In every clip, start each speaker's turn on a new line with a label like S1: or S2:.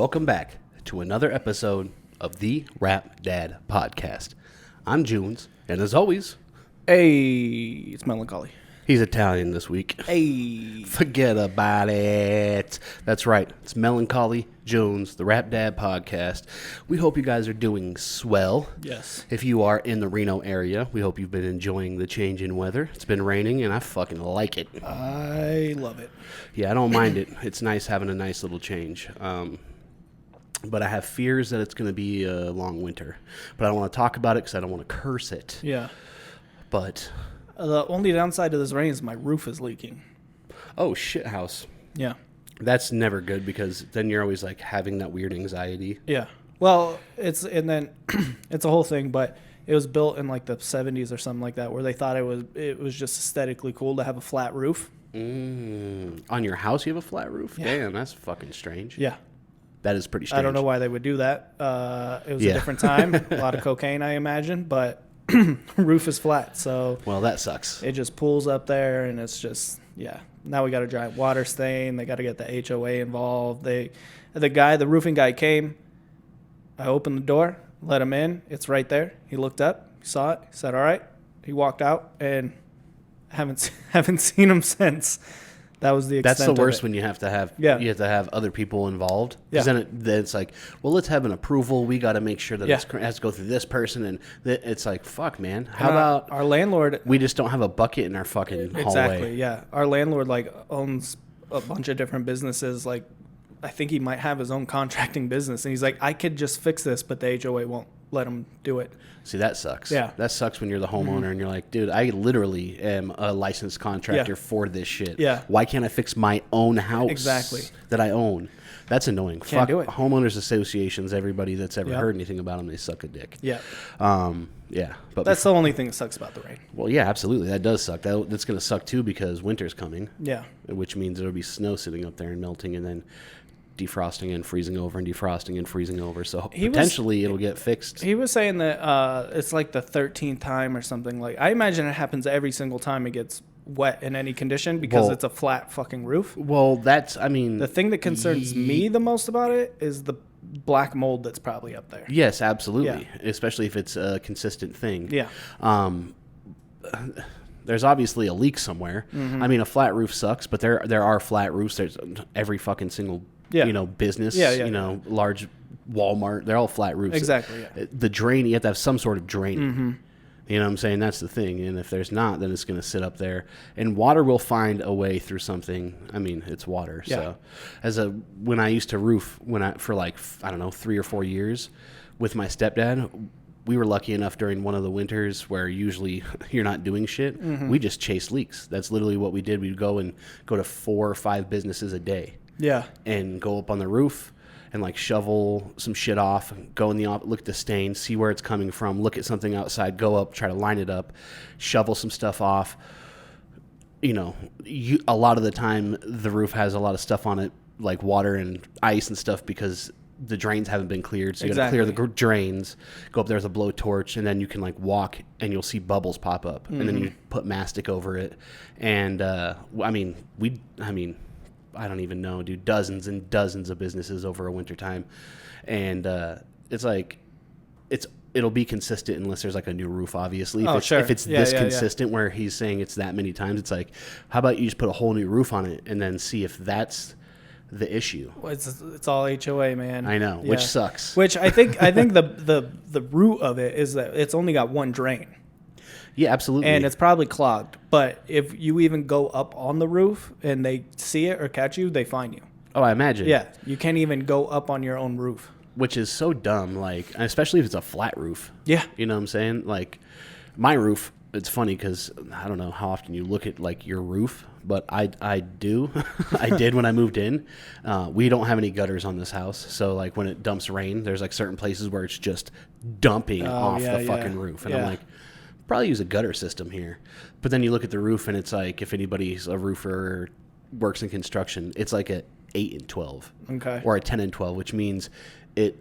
S1: welcome back to another episode of the Rap Dad Podcast. I'm Junes, and as always,
S2: hey, it's Melancholys.
S1: He's Italian this week.
S2: Hey.
S1: Forget about it. That's right. It's Melancholys Jones, the Rap Dad Podcast. We hope you guys are doing swell.
S2: Yes.
S1: If you are in the Reno area, we hope you've been enjoying the change in weather. It's been raining, and I fucking like it.
S2: I love it.
S1: Yeah, I don't mind it. It's nice having a nice little change. But I have fears that it's going to be a long winter. But I don't want to talk about it because I don't want to curse it.
S2: Yeah.
S1: But
S2: The only downside to this rain is my roof is leaking.
S1: oh, shit house.
S2: Yeah.
S1: That's never good because then you're always like having that weird anxiety.
S2: Yeah. Well, it's a whole thing, but it was built in like the 70s or something like that, where they thought it was just aesthetically cool to have a flat roof.
S1: On your house, you have a flat roof?
S2: Yeah.
S1: Damn, that's fucking strange.
S2: Yeah.
S1: That is pretty strange.
S2: I don't know why they would do that. It was a different time, a lot of cocaine, I imagine, but roof is flat, so
S1: Well, that sucks.
S2: it just pulls up there, and it's just, yeah. Now we got a giant water stain. They got to get the HOA involved. The roofing guy came. I opened the door, let him in. It's right there. He looked up, he saw it, he said, all right. He walked out, and haven't seen him since. That was the extent
S1: That's the
S2: of
S1: worst
S2: it.
S1: when you have to have
S2: Yeah.
S1: other people involved.
S2: Yeah.
S1: Because then it's like, well, let's have an approval. We got to make sure that
S2: Yeah.
S1: it has to go through this person, and it's like, fuck, man. How
S2: And
S1: about
S2: our landlord?
S1: we just don't have a bucket in our fucking hallway?
S2: Exactly. Yeah, our landlord like owns a bunch of different businesses. Like, I think he might have his own contracting business, and he's like, I could just fix this, but the HOA won't let him do it.
S1: See, that sucks.
S2: Yeah.
S1: That sucks when you're the homeowner and you're like, dude, I literally am a licensed contractor for this shit.
S2: Yeah.
S1: Why can't I fix my own house
S2: Exactly.
S1: that I own? That's annoying.
S2: Can't
S1: Fuck
S2: do it.
S1: homeowners associations, everybody that's ever
S2: Yep.
S1: heard anything about them, they suck a dick.
S2: Yeah,
S1: Yeah. But
S2: that's the only thing that sucks about the rain.
S1: well, yeah, absolutely. That does suck. That's going to suck too because winter's coming,
S2: Yeah.
S1: which means there'll be snow sitting up there and melting and then defrosting and freezing over and defrosting and freezing over. So potentially it'll get fixed.
S2: He was saying that it's like the 13th time or something. Like, I imagine it happens every single time it gets wet in any condition because
S1: Well-
S2: it's a flat fucking roof.
S1: Well, I mean...
S2: The thing that concerns me the most about it is the black mold that's probably up there.
S1: Yes, absolutely.
S2: Yeah.
S1: Especially if it's a consistent thing.
S2: Yeah.
S1: There's obviously a leak somewhere.
S2: Mm-hmm.
S1: I mean, a flat roof sucks, but there are flat roofs. There's every fucking single business.
S2: Yeah.
S1: Large Walmart. They're all flat roofs.
S2: Exactly. Yeah.
S1: The drain, you have to have some sort of drain.
S2: Mm-hmm.
S1: You know what I'm saying? That's the thing. And if there's not, then it's going to sit up there. And water will find a way through something. I mean, it's water.
S2: Yeah.
S1: So when I used to roof, for like, I don't know, 3 or 4 years with my stepdad, we were lucky enough during one of the winters where usually you're not doing shit.
S2: Mm-hmm.
S1: We just chased leaks. That's literally what we did. We'd go to 4 or 5 businesses a day
S2: Yeah.
S1: and go up on the roof and like shovel some shit off, go in the look at the stain, see where it's coming from, look at something outside, go up, try to line it up, shovel some stuff off. You know, a lot of the time the roof has a lot of stuff on it, like water and ice and stuff, because the drains haven't been cleared. So you got to clear the drains, go up there with a blowtorch, and then you can like walk and you'll see bubbles pop up. Mm-hmm. And then you put mastic over it. And I don't even know, dude, dozens and dozens of businesses over a winter time. And it's like, it'll be consistent unless there's like a new roof, obviously. If it's this consistent where he's saying it's that many times, it's like, how about you just put a whole new roof on it and then see if that's the issue.
S2: Well, it's all HOA, man.
S1: I know, which sucks.
S2: Which I think the root of it is that it's only got one drain.
S1: Yeah, absolutely.
S2: And it's probably clogged. But if you even go up on the roof and they see it or catch you, they fine you.
S1: Oh, I imagine.
S2: Yeah, you can't even go up on your own roof.
S1: Which is so dumb, like, especially if it's a flat roof.
S2: Yeah.
S1: You know what I'm saying? Like, my roof, it's funny because I don't know how often you look at, like, your roof, but I do. I did when I moved in. We don't have any gutters on this house. So, like, when it dumps rain, there's, like, certain places where it's just dumping off the fucking roof. And I'm like, probably use a gutter system here. But then you look at the roof and it's like, if anybody's a roofer or works in construction, it's like a 8 and 12.
S2: Okay.
S1: Or a 10 and 12, which means it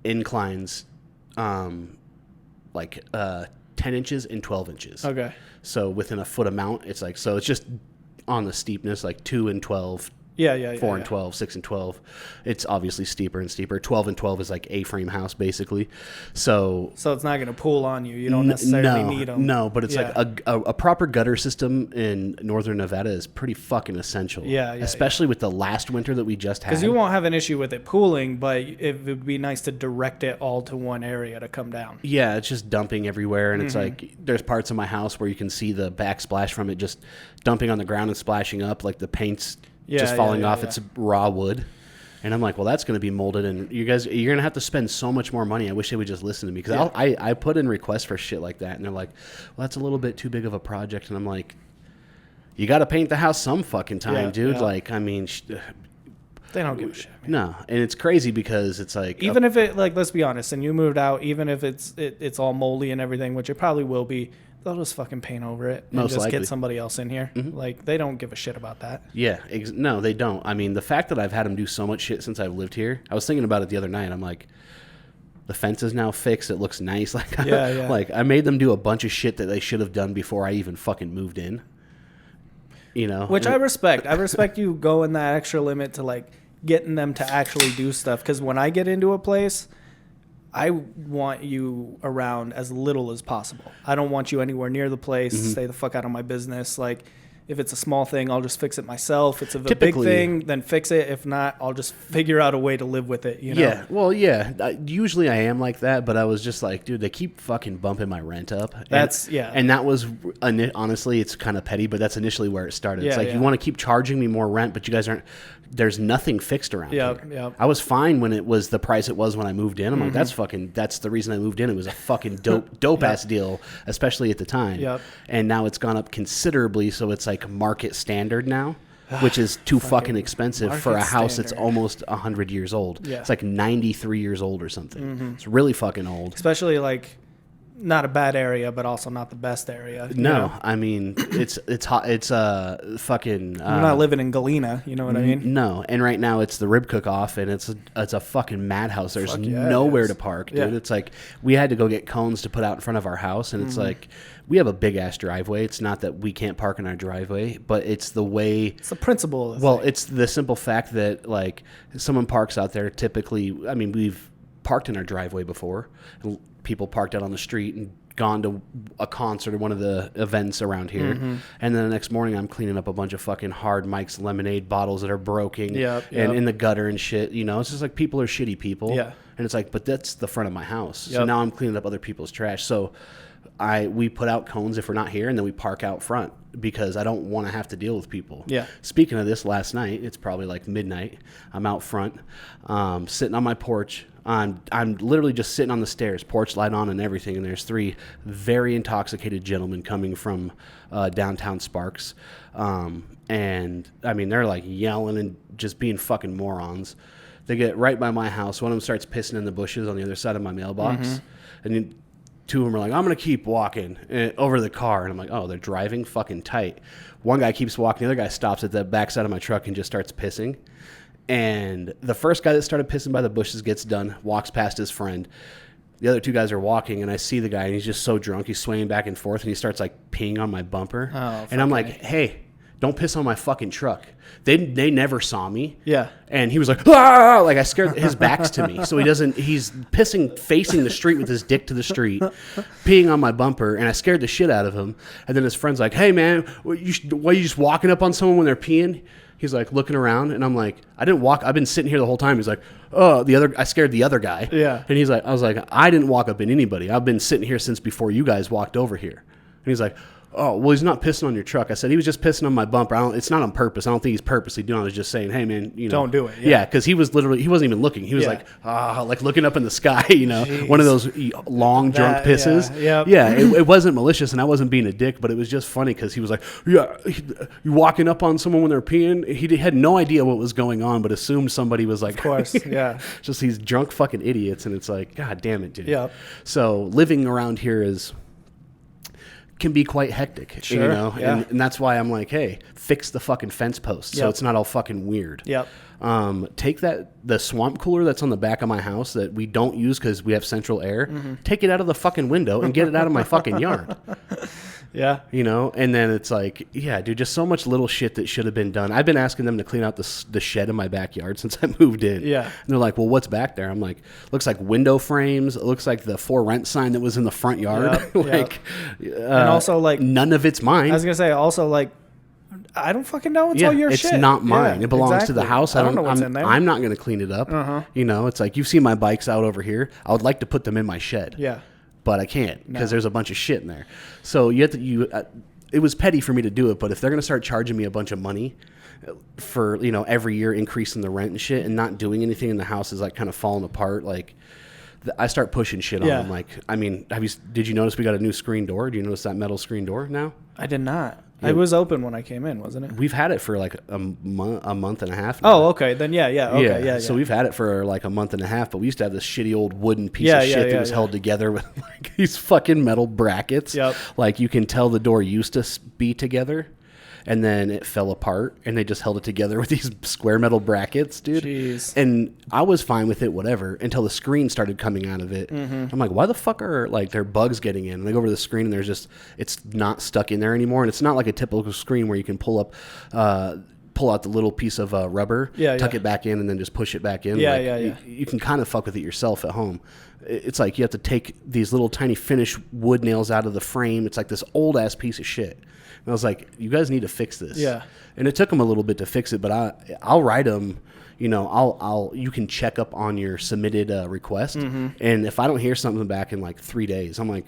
S1: inclines 10 inches and 12 inches.
S2: Okay.
S1: So within a foot amount, it's like, so it's just on the steepness, like 2 and 12,
S2: Yeah.
S1: 4 and 12, 6 and 12. It's obviously steeper and steeper. 12 and 12 is like A-frame house, basically. So
S2: it's not going to pull on you. You don't necessarily need them.
S1: No, but it's like a proper gutter system in northern Nevada is pretty fucking essential.
S2: Yeah.
S1: Especially with the last winter that we just had.
S2: Because you won't have an issue with it pooling, but it would be nice to direct it all to one area to come down.
S1: Yeah, it's just dumping everywhere, and it's like there's parts of my house where you can see the backsplash from it just dumping on the ground and splashing up, like the paint's just falling off. It's raw wood. And I'm like, well, that's going to be molded, and you're going to have to spend so much more money. I wish they would just listen to me, because I put in requests for shit like that, and they're like, well, that's a little bit too big of a project. And I'm like, you got to paint the house some fucking time, dude. Like, I mean,
S2: they don't give a shit, man.
S1: No, and it's crazy because it's like,
S2: even if it, like, let's be honest, and you moved out, even if it's all moldy and everything, which it probably will be, they'll just fucking paint over it and just get somebody else in here. Like, they don't give a shit about that. Yeah,
S1: no, they don't. I mean, the fact that I've had them do so much shit since I've lived here, I was thinking about it the other night. I'm like, the fence is now fixed. It looks nice. Like, like, I made them do a bunch of shit that they should have done before I even fucking moved in. You know?
S2: Which I respect. I respect you going that extra limit to, like, getting them to actually do stuff. Because when I get into a place, I want you around as little as possible. I don't want you anywhere near the place. Stay the fuck out of my business. Like, if it's a small thing, I'll just fix it myself. If it's a big thing, then fix it. If not, I'll just figure out a way to live with it, you know?
S1: Yeah, well, yeah. Usually I am like that, but I was just like, dude, they keep fucking bumping my rent up. And that was, honestly, it's kind of petty, but that's initially where it started. It's like, you want to keep charging me more rent, but you guys aren't, there's nothing fixed around here. I was fine when it was the price it was when I moved in. I'm like, that's the reason I moved in. It was a fucking dope ass deal, especially at the time. And now it's gone up considerably, so it's like market standard now, which is too fucking expensive for a house that's almost 100 years old. It's like 93 years old or something. It's really fucking old.
S2: Especially like not a bad area, but also not the best area.
S1: No, I mean, it's hot. It's fucking.
S2: You're not living in Galena, you know what I mean?
S1: No, and right now it's the rib cook off, and it's a fucking madhouse. There's nowhere to park, dude. It's like we had to go get cones to put out in front of our house, and it's like we have a big ass driveway. It's not that we can't park in our driveway, but it's the way.
S2: It's the principle.
S1: Well, it's the simple fact that like someone parks out there. Typically, I mean, we've parked in our driveway before. People parked out on the street and gone to a concert or one of the events around here. And then the next morning I'm cleaning up a bunch of fucking Hard Mike's lemonade bottles that are broken and in the gutter and shit. You know, it's just like people are shitty people. And it's like, but that's the front of my house. So now I'm cleaning up other people's trash. So we put out cones if we're not here, and then we park out front because I don't want to have to deal with people. Speaking of this, last night, it's probably like midnight. I'm out front, sitting on my porch. I'm literally just sitting on the stairs, porch light on and everything, and there's 3 very intoxicated gentlemen coming from downtown Sparks. And, I mean, they're like yelling and just being fucking morons. They get right by my house. One of them starts pissing in the bushes on the other side of my mailbox. And then 2 of them are like, I'm going to keep walking over to the car. And I'm like, oh, they're driving fucking tight. One guy keeps walking. The other guy stops at the backside of my truck and just starts pissing. And the first guy that started pissing by the bushes gets done, walks past his friend. The other 2 guys are walking, and I see the guy, and he's just so drunk. He's swaying back and forth, and he starts, like, peeing on my bumper. And I'm like, hey, don't piss on my fucking truck. They never saw me. And he was like, ah! Like, I scared his back's to me. So he's pissing facing the street with his dick to the street, peeing on my bumper, and I scared the shit out of him. And then his friend's like, hey, man, why are you just walking up on someone when they're peeing? He's like looking around, and I'm like, I didn't walk. I've been sitting here the whole time. He's like, oh, I scared the other guy. And he's like, I was like, I didn't walk up in anybody. I've been sitting here since before you guys walked over here. And he's like, oh, well, he's not pissing on your truck. I said, he was just pissing on my bumper. It's not on purpose. I don't think he's purposely doing it. I was just saying, hey, man, you know.
S2: Don't do it.
S1: Yeah, because he wasn't even looking. He was like looking up in the sky, you know. Jeez. One of those long drunk pisses. It wasn't malicious, and I wasn't being a dick, but it was just funny because he was like, yeah, you walking up on someone when they're peeing. He had no idea what was going on, but assumed somebody was like.
S2: Of course, yeah.
S1: Just these drunk fucking idiots, and it's like, God damn it, dude. So living around here can be quite hectic, you know, and that's why I'm like, hey, fix the fucking fence post so it's not all fucking weird. Take the swamp cooler that's on the back of my house that we don't use because we have central air. Take it out of the fucking window and get it out of my fucking yard.
S2: Yeah.
S1: You know, and then it's like, yeah, dude, just so much little shit that should have been done. I've been asking them to clean out the shed in my backyard since I moved in.
S2: Yeah.
S1: And they're like, well, what's back there? I'm like, looks like window frames. It looks like the for rent sign that was in the front yard.
S2: Yep, and also, like,
S1: none of it's mine.
S2: I was going to say, also, like, I don't fucking know. It's all your shit.
S1: It's not mine.
S2: Yeah,
S1: it belongs
S2: exactly.
S1: to the house.
S2: I don't know what's in there.
S1: I'm not going to clean it up. You know, it's like, you've seen my bikes out over here. I would like to put them in my shed.
S2: Yeah.
S1: But I can't because there's a bunch of shit in there. So you have to, it was petty for me to do it, but if they're going to start charging me a bunch of money for, you know, every year increasing the rent and shit and not doing anything in the house is like kind of falling apart, like I start pushing shit on them. Like, I mean, did you notice we got a new screen door? Do you notice that metal screen door now?
S2: I did not. It was open when I came in, wasn't it?
S1: We've had it for like a month and a half now.
S2: Oh, okay. Then yeah.
S1: So we've had it for like a month and a half, but we used to have this shitty old wooden piece of shit that was held together with like these fucking metal brackets.
S2: Yep.
S1: Like you can tell the door used to be together, and then it fell apart, and they just held it together with these square metal brackets, dude.
S2: Jeez.
S1: And I was fine with it, whatever, until the screen started coming out of it. I'm like, why the fuck are like there bugs getting in? And I go over to the screen, and it's not stuck in there anymore, and it's not like a typical screen where you can pull out the little piece of rubber, tuck it back in, and then just push it back in. You can kind of fuck with it yourself at home. It's like you have to take these little tiny finished wood nails out of the frame. It's like this old ass piece of shit. And I was like, you guys need to fix this.
S2: Yeah.
S1: And it took them a little bit to fix it, but I'll write them. You know, you can check up on your submitted request, and if I don't hear something back in like 3 days, I'm like,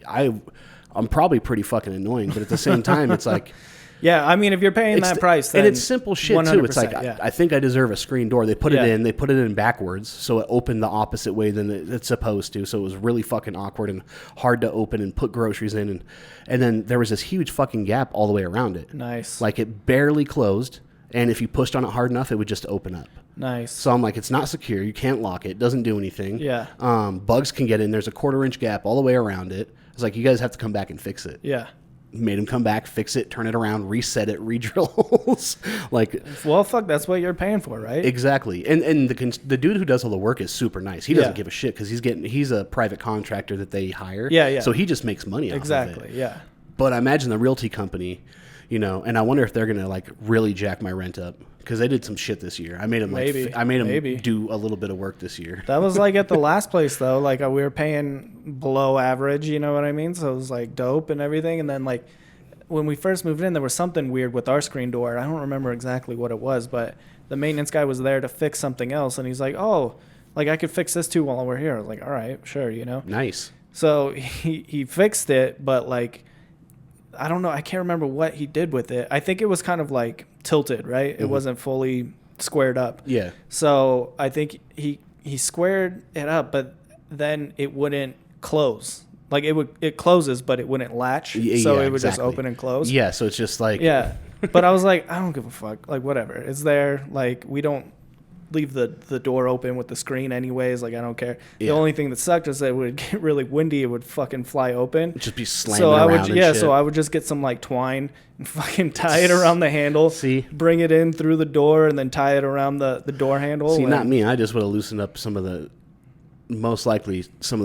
S1: I'm probably pretty fucking annoying, but at the same time, it's like.
S2: Yeah, I mean, if you're paying that price, then
S1: and it's simple shit too. It's like I think I deserve a screen door. They put it in. They put it in backwards, so it opened the opposite way than it's supposed to. So it was really fucking awkward and hard to open and put groceries in. And then there was this huge fucking gap all the way around it.
S2: Nice.
S1: Like it barely closed, and if you pushed on it hard enough, it would just open up.
S2: Nice.
S1: So I'm like, it's not secure. You can't lock it. It doesn't do anything.
S2: Yeah.
S1: Bugs can get in. There's a 1/4-inch gap all the way around it. It's like, you guys have to come back and fix it.
S2: Yeah.
S1: Made him come back, fix it, turn it around, reset it, re-drill holes. Like,
S2: well, fuck, that's what you're paying for, right?
S1: Exactly. And the dude who does all the work is super nice. He doesn't give a shit because he's a private contractor that they hire.
S2: Yeah.
S1: So he just makes money off of it.
S2: Exactly. Yeah.
S1: But I imagine the realty company, you know, and I wonder if they're gonna like really jack my rent up because they did some shit this year. I made them do a little bit of work this year.
S2: That was like at the last place though. Like we were paying below average. You know what I mean? So it was like dope and everything. And then like when we first moved in, there was something weird with our screen door. I don't remember exactly what it was, but the maintenance guy was there to fix something else, and he's like, "Oh, like I could fix this too while we're here." I was like, "All right, sure," you know.
S1: Nice.
S2: So he fixed it, but like I don't know. I can't remember what he did with it. I think it was kind of like tilted, right? It wasn't fully squared up.
S1: Yeah.
S2: So I think he squared it up, but then it wouldn't close. Like it closes, but it wouldn't latch. So it would just open and close.
S1: Yeah. So it's just like.
S2: Yeah. But I was like, I don't give a fuck. Like whatever. It's there. Like we don't leave the door open with the screen anyways. Like I don't care.
S1: Yeah.
S2: The only thing that sucked is that it would get really windy. It would fucking fly open.
S1: It'd just be slamming around.
S2: So I would just get some like twine and fucking tie it around the handle.
S1: See,
S2: bring it in through the door and then tie it around the door handle.
S1: See, not me. I just would have loosened up some of the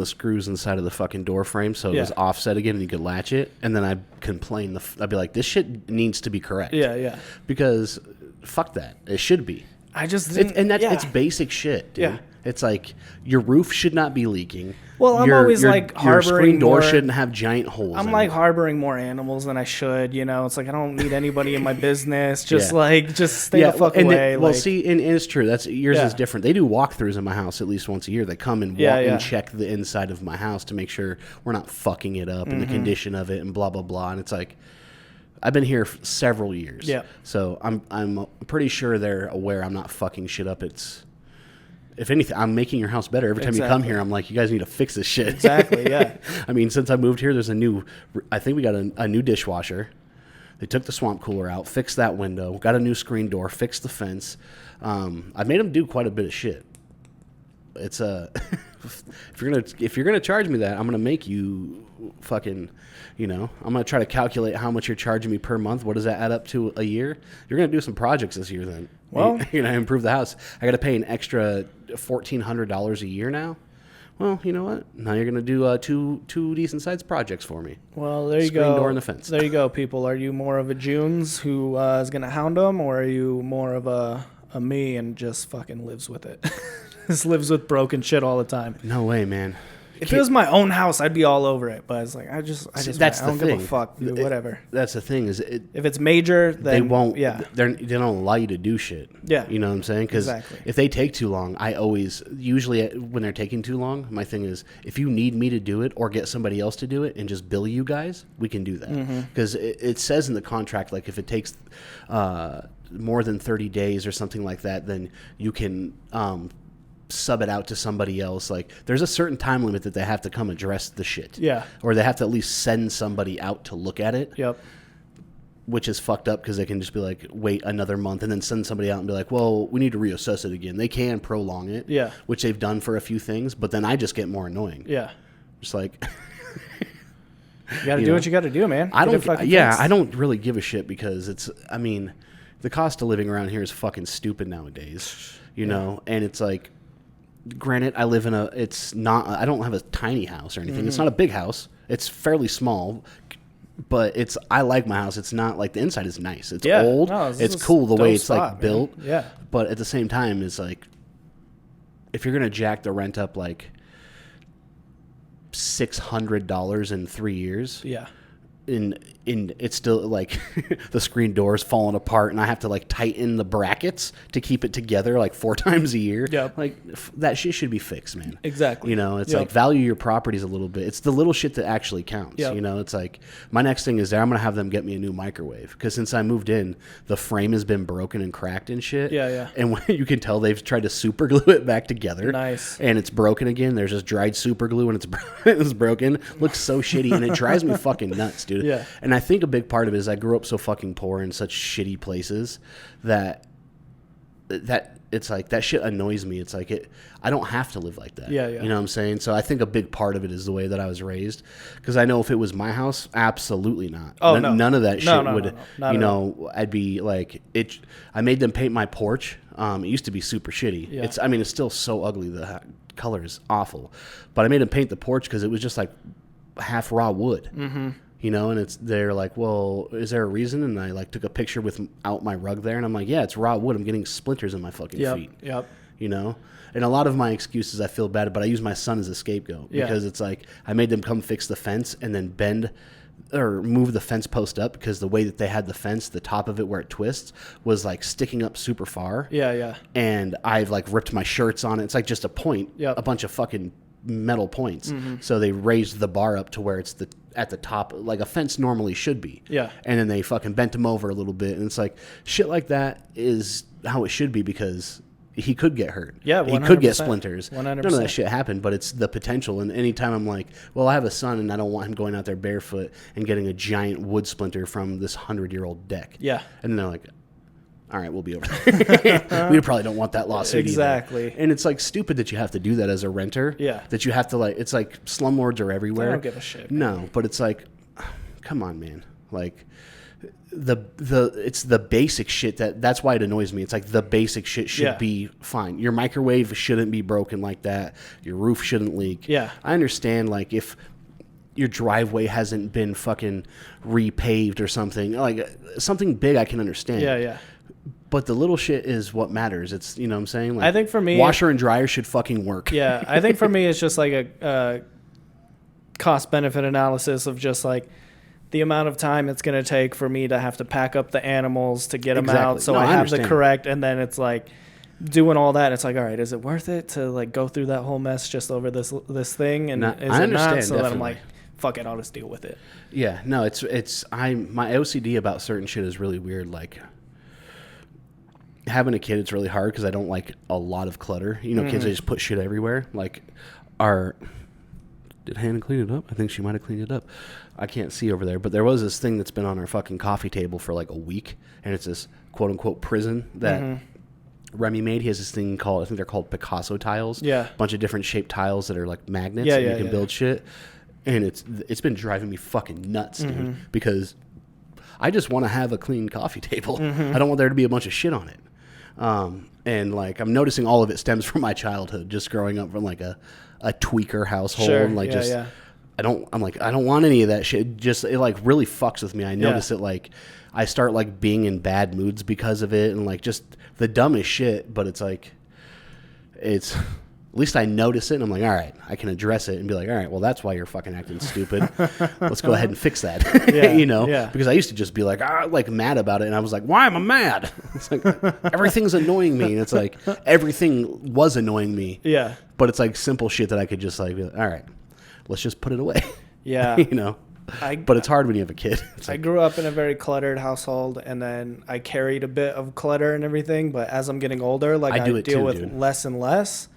S1: screws inside of the fucking door frame so it was offset again and you could latch it, and then I'd complain. I'd be like, this shit needs to be correct.
S2: Yeah.
S1: Because fuck that. It should be.
S2: I just didn't.
S1: It's basic shit, dude. Yeah. It's like your roof should not be leaking.
S2: Well, I'm always like harboring
S1: your screen door
S2: more,
S1: shouldn't have giant holes.
S2: I'm like harboring more animals than I should. You know, it's like I don't need anybody in my business. Just stay the fuck away.
S1: See, and it's true. That's yours is different. They do walkthroughs in my house at least once a year. They come and walk and check the inside of my house to make sure we're not fucking it up and the condition of it and blah blah blah. And it's like, I've been here several years.
S2: Yeah.
S1: So I'm pretty sure they're aware I'm not fucking shit up. It's, if anything, I'm making your house better. Every time you come here, I'm like, you guys need to fix this shit.
S2: Exactly, yeah.
S1: I mean, since I moved here, there's I think we got a new dishwasher. They took the swamp cooler out, fixed that window, got a new screen door, fixed the fence. I made them do quite a bit of shit. It's if you're gonna charge me that, I'm gonna make you fucking, you know, I'm gonna try to calculate how much you're charging me per month. What does that add up to a year? You're gonna do some projects this year, then. Well, you're gonna improve the house. I got to pay an extra $1,400 a year now. well, you know what? Now you're gonna do two decent sized projects for me.
S2: Well, there you
S1: Screen
S2: go.
S1: door and the fence.
S2: There you go, people. Are you more of a Junes who is gonna hound them, or are you more of a me and just fucking lives with it? Just lives with broken shit all the time.
S1: No way, man.
S2: If it was my own house, I'd be all over it. But it's like I just
S1: that's
S2: I don't
S1: the
S2: give
S1: thing.
S2: a fuck, dude, whatever.
S1: That's the thing is
S2: If it's major, then
S1: they won't.
S2: Yeah,
S1: they don't allow you to do shit.
S2: Yeah.
S1: You know what I'm saying? Because
S2: Exactly.
S1: if they take too long, usually when they're taking too long, my thing is if you need me to do it or get somebody else to do it and just bill you guys, we can do that. Because it says in the contract, like if it takes more than 30 days or something like that, then you can sub it out to somebody else. Like there's a certain time limit that they have to come address the shit.
S2: Yeah.
S1: Or they have to at least send somebody out to look at it.
S2: Yep.
S1: Which is fucked up because they can just be like, wait another month and then send somebody out and be like, well, we need to reassess it again. They can prolong it.
S2: Yeah.
S1: Which they've done for a few things, but then I just get more annoying.
S2: Yeah.
S1: Just like
S2: You got to do what you got to do, man.
S1: I
S2: Get it
S1: don't
S2: fucking
S1: yeah,
S2: fixed.
S1: I don't really give a shit because the cost of living around here is fucking stupid nowadays. You know, and it's like granted, I live in I don't have a tiny house or anything. It's not a big house. It's fairly small, but I like my house. It's not like the inside is nice. It's old.
S2: No,
S1: it's cool the way it's
S2: spot,
S1: like built.
S2: man. Yeah.
S1: But at the same time, it's like if you're gonna jack the rent up like $600 in 3 years,
S2: Yeah.
S1: in it's still like the screen door's falling apart and I have to like tighten the brackets to keep it together like 4 times a year.
S2: Yep.
S1: Like that shit should be fixed, man.
S2: Exactly.
S1: You know, it's
S2: Yep.
S1: like value your properties a little bit. It's the little shit that actually counts.
S2: Yep.
S1: You know, it's like my next thing is I'm going to have them get me a new microwave because since I moved in, the frame has been broken and cracked and shit.
S2: Yeah, yeah.
S1: And when, you can tell they've tried to super glue it back together.
S2: Nice.
S1: And it's broken again. There's just dried super glue and it's broken. Looks so shitty and it drives me fucking nuts, dude.
S2: Yeah.
S1: And I think a big part of it is I grew up so fucking poor in such shitty places that it's like that shit annoys me. It's like I don't have to live like that.
S2: Yeah, yeah.
S1: You know what I'm saying? So I think a big part of it is the way that I was raised. Because I know if it was my house, absolutely not.
S2: Oh, no.
S1: None of that shit
S2: No,
S1: would.
S2: no. Not
S1: you
S2: at
S1: know, I'd be like it. I made them paint my porch. It used to be super shitty.
S2: Yeah.
S1: It's still so ugly. The color is awful. But I made them paint the porch because it was just like half raw wood. Mm-hmm. You know, and they're like, well, is there a reason? And I like took a picture without my rug there, and I'm like, yeah, it's raw wood. I'm getting splinters in my fucking feet.
S2: Yep.
S1: You know, and a lot of my excuses I feel bad, but I use my son as a scapegoat
S2: Yeah.
S1: because it's like I made them come fix the fence and then bend or move the fence post up because the way that they had the fence, the top of it where it twists was like sticking up super far.
S2: Yeah, yeah.
S1: And I've like ripped my shirts on it. It's like just a point,
S2: Yep.
S1: a bunch of fucking metal points.
S2: Mm-hmm.
S1: So they raised the bar up to where it's at the top, like a fence normally should be.
S2: Yeah.
S1: And then they fucking bent him over a little bit. And it's like shit like that is how it should be because he could get hurt.
S2: Yeah,
S1: he could get
S2: 100%.
S1: splinters.
S2: 100%.
S1: None of that shit happened, but it's the potential. And anytime I'm like, well, I have a son and I don't want him going out there barefoot and getting a giant wood splinter from this 100-year-old deck.
S2: Yeah.
S1: And then they're like, all right, we'll be over there. We probably don't want that lawsuit
S2: Exactly.
S1: either. And it's like stupid that you have to do that as a renter.
S2: Yeah.
S1: That you have to like, it's like slumlords are everywhere.
S2: I don't give a shit.
S1: No, but it's like, come on, man. Like it's the basic shit that's why it annoys me. It's like the basic shit should
S2: Yeah.
S1: be fine. Your microwave shouldn't be broken like that. Your roof shouldn't leak.
S2: Yeah.
S1: I understand like if your driveway hasn't been fucking repaved or something, like something big I can understand.
S2: Yeah, yeah.
S1: But the little shit is what matters. It's, you know what I'm saying? Like,
S2: I think for me-
S1: washer and dryer should fucking work.
S2: Yeah, I think for me it's just like a cost-benefit analysis of just like the amount of time it's going to take for me to have to pack up the animals to get them out.
S1: Exactly.
S2: So
S1: No,
S2: I
S1: I
S2: have
S1: understand.
S2: the correct, and then it's like doing all that. It's like, all right, is it worth it to like go through that whole mess just over this thing? And
S1: No,
S2: is
S1: I
S2: it not?
S1: understand,
S2: So then I'm
S1: definitely.
S2: like, fuck it, I'll just deal with it.
S1: Yeah, no, my OCD about certain shit is really weird. Like having a kid, it's really hard because I don't like a lot of clutter. You know, kids, they just put shit everywhere. Like did Hannah clean it up? I think she might have cleaned it up. I can't see over there, but there was this thing that's been on our fucking coffee table for like a week, and it's this quote unquote prison that Remy made. He has this thing called, I think they're called Picasso tiles.
S2: Yeah.
S1: A bunch of different shaped tiles that are like magnets,
S2: Yeah,
S1: and
S2: yeah,
S1: you can
S2: yeah.
S1: build shit. And it's been driving me fucking nuts, dude, because I just want to have a clean coffee table. I don't want there to be a bunch of shit on it. And like I'm noticing all of it stems from my childhood, just growing up from like a a tweaker household.
S2: Sure.
S1: And like
S2: Yeah, yeah.
S1: I don't want any of that shit. Just, it like really fucks with me. I notice it, like I start like being in bad moods because of it, and like just the dumbest shit. But it's like, at least I notice it, and I'm like, all right, I can address it and be like, all right, well, that's why you're fucking acting stupid. Let's go ahead and fix that.
S2: Yeah.
S1: Because I used to just be like, like mad about it, and I was like, why am I mad? It's like everything's annoying me, and it's like everything was annoying me.
S2: Yeah.
S1: But it's like simple shit that I could just like be like, all right, let's just put it away.
S2: Yeah.
S1: But it's hard when you have a kid.
S2: I grew up in a very cluttered household, and then I carried a bit of clutter and everything. But as I'm getting older, like I deal with less and less.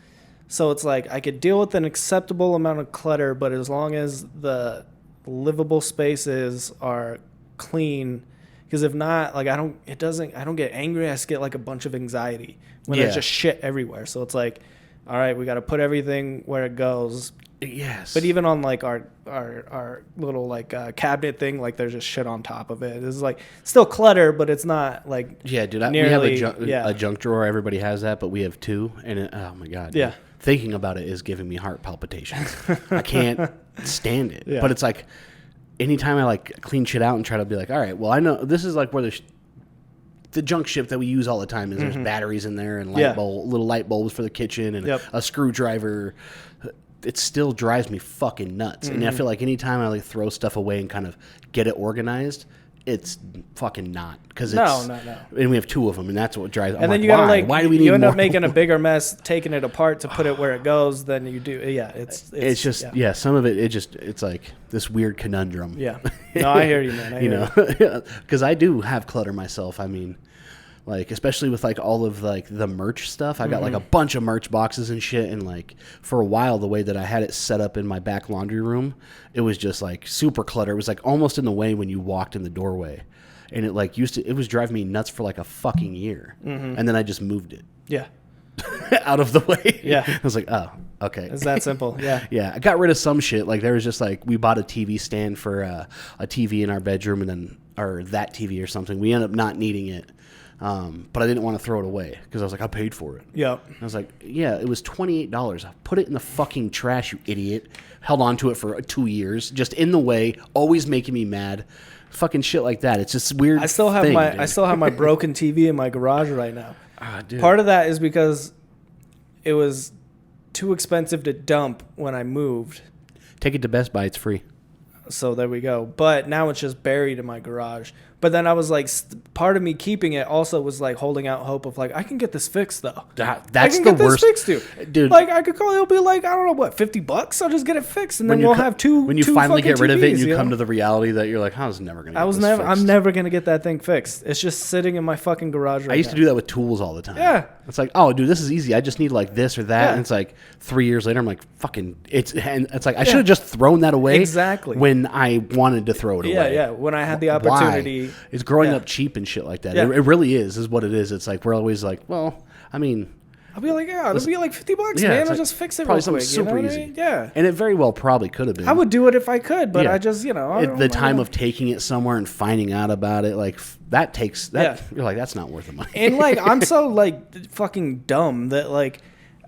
S2: So it's like I could deal with an acceptable amount of clutter, but as long as the livable spaces are clean, because if not, like I don't get angry. I just get like a bunch of anxiety when there's just shit everywhere. So it's like, all right, we got to put everything where it goes.
S1: Yes.
S2: But even on like our little like cabinet thing, like there's just shit on top of it. It's like still clutter, but it's not like
S1: we have a junk drawer. Everybody has that, but we have two, and oh my god,
S2: yeah.
S1: Thinking about it is giving me heart palpitations. I can't stand it. Yeah. But it's like anytime I like clean shit out and try to be like, all right, well, I know this is like where the junk shit that we use all the time is there's batteries in there and little light bulbs for the kitchen and a screwdriver. It still drives me fucking nuts. And I feel like anytime I like throw stuff away and kind of get it organized, it's fucking not. No. And we have two of them, and that's what drives.
S2: And then you gotta why do we need? You end up making a bigger mess, taking it apart to put it where it goes than you do. Yeah, it's just
S1: some of it. It's like this weird conundrum.
S2: Yeah, no, I hear you, man.
S1: Because I do have clutter myself. I mean, like especially with like all of like the merch stuff. I got like a bunch of merch boxes and shit, and like for a while the way that I had it set up in my back laundry room, it was just like super clutter. It was like almost in the way when you walked in the doorway, and it like it was driving me nuts for like a fucking year, and then I just moved it.
S2: Yeah.
S1: Out of the way.
S2: Yeah.
S1: I was like, oh, okay.
S2: It's that simple. Yeah.
S1: Yeah. I got rid of some shit. Like there was just like we bought a TV stand for a TV in our bedroom, and then or that TV or something. We ended up not needing it. But I didn't want to throw it away because I was like, I paid for it.
S2: Yep.
S1: I was like, yeah, it was $28. I put it in the fucking trash, you idiot. Held on to it for 2 years, just in the way, always making me mad. Fucking shit like that. It's just weird.
S2: I still have my broken TV in my garage right now. Part of that is because it was too expensive to dump when I moved.
S1: Take it to Best Buy, it's free.
S2: So there we go. But now it's just buried in my garage. But then I was like, part of me keeping it also was like holding out hope of like, I can get this fixed though.
S1: That's the worst.
S2: This fixed, dude. Like I could call it'll be like, I don't know what, $50. I'll just get it fixed, and then we'll have two.
S1: When you finally get rid of it, and you come to the reality that you're like, I was never gonna.
S2: I'm never gonna get that thing fixed. It's just sitting in my fucking garage.
S1: I used to do that with tools all the time.
S2: Yeah.
S1: It's like, oh, dude, this is easy. I just need like this or that, and it's like 3 years later, I'm like, fucking, it's like I should have just thrown that away.
S2: Exactly.
S1: When I wanted to throw it away.
S2: Yeah. When I had the opportunity.
S1: It's growing up cheap and shit like that. It really is what it is. It's like we're always like, well, I mean,
S2: I'll be like, it'll be like $50, man. I'll just fix it real quick.
S1: Super easy.
S2: I mean? Yeah.
S1: And it very well probably could have been.
S2: I would do it if I could, but I just,
S1: the time of taking it somewhere and finding out about it, like that takes that. You're like, that's not worth the money.
S2: And like, I'm so like fucking dumb that like,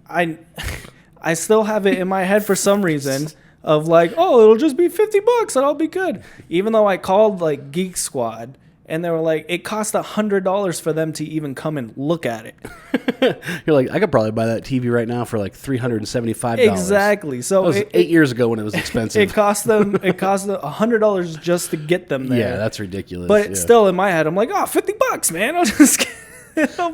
S2: I still have it in my head for some reason of like, oh, it'll just be $50 and I'll be good. Even though I called like Geek Squad. And they were like, it cost $100 for them to even come and look at it.
S1: You're like, I could probably buy that TV right now for like $375.
S2: Exactly. So
S1: that was 8 years ago when it was expensive.
S2: It cost them $100 just to get them there.
S1: Yeah, that's ridiculous.
S2: But still, in my head, I'm like, oh, $50, man. I'll just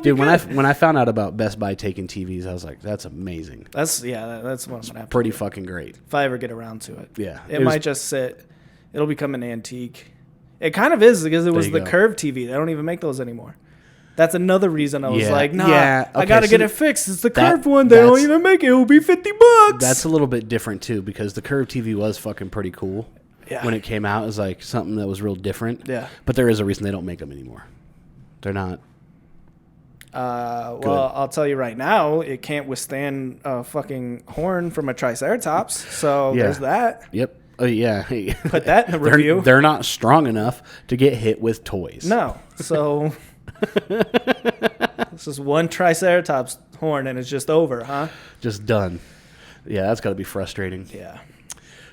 S1: dude, when I found out about Best Buy taking TVs, I was like, that's amazing.
S2: That's what I'm gonna have
S1: pretty
S2: to do.
S1: Fucking great.
S2: If I ever get around to it.
S1: Yeah.
S2: It might just sit. It'll become an antique. It kind of is because it was the curved TV. They don't even make those anymore. That's another reason I was like, nah, I got to get it fixed. It's the curved one. They don't even make it. It will be $50.
S1: That's a little bit different, too, because the curved TV was fucking pretty cool. Yeah. When it came out, it was like something that was real different.
S2: Yeah.
S1: But there is a reason they don't make them anymore. They're not.
S2: Well, I'll tell you right now, it can't withstand a fucking horn from a Triceratops. So there's that.
S1: Yep. Oh, yeah.
S2: Put that in the review.
S1: They're not strong enough to get hit with toys.
S2: No. So this is one Triceratops horn and it's just over, huh?
S1: Just done. Yeah, that's got to be frustrating.
S2: Yeah.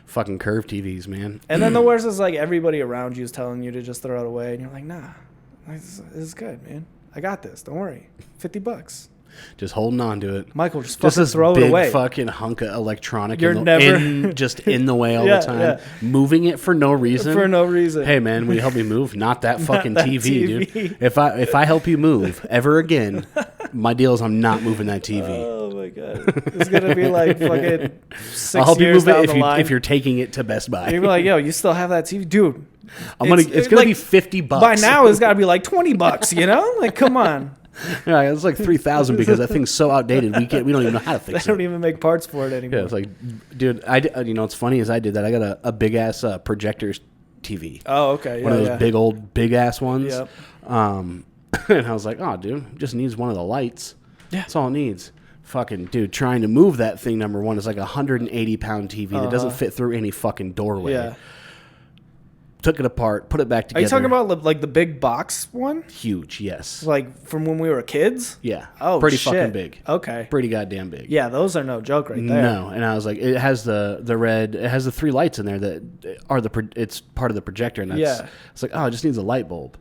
S1: Fucking curved TVs, man.
S2: And then the worst is like everybody around you is telling you to just throw it away, and you're like, nah, this is good, man. I got this. Don't worry. $50.
S1: Just holding on to it.
S2: Michael, just
S1: Just
S2: fucking
S1: this
S2: throw it
S1: big
S2: away.
S1: fucking hunk of electronic.
S2: You're never
S1: just in the way all
S2: Yeah,
S1: the time.
S2: yeah.
S1: Moving it for no reason.
S2: For no reason.
S1: Hey man, will you help me move? Not that fucking
S2: that
S1: TV,
S2: TV.
S1: dude. If I help you move ever again, my deal is I'm not moving that TV.
S2: Oh my god, it's gonna be like fucking 6
S1: I'll help you
S2: years
S1: move
S2: down
S1: it
S2: the line.
S1: if you're taking it to Best Buy.
S2: You're gonna be like, yo, you still have that TV, dude?
S1: It's gonna be $50.
S2: By now. It's gotta be like $20. You know, like come on.
S1: Yeah, it's like 3,000 because that thing's so outdated. We don't even know how to
S2: They
S1: fix
S2: don't
S1: it.
S2: even make parts for it anymore.
S1: Yeah, it's like, dude, you know, what's funny is I did that. I got a big ass projector TV.
S2: Oh, okay.
S1: One of
S2: Yeah,
S1: those big ass ones.
S2: Yep.
S1: And I was like, oh, dude, it just needs one of the lights.
S2: Yeah.
S1: That's all it needs. Fucking dude, trying to move that thing, number one, is like a 180-pound TV that doesn't fit through any fucking doorway.
S2: Yeah.
S1: Took it apart, put it back
S2: Are
S1: together.
S2: you talking about like the big box one?
S1: Huge, yes.
S2: Like from when we were kids?
S1: Yeah.
S2: Oh,
S1: pretty
S2: shit.
S1: fucking big.
S2: Okay.
S1: Pretty goddamn big.
S2: Yeah, those are no joke right there.
S1: No, and I was like, it has the red, it has the 3 lights in there that are it's part of the projector, and that's,
S2: Yeah.
S1: it's like, oh, it just needs a light bulb.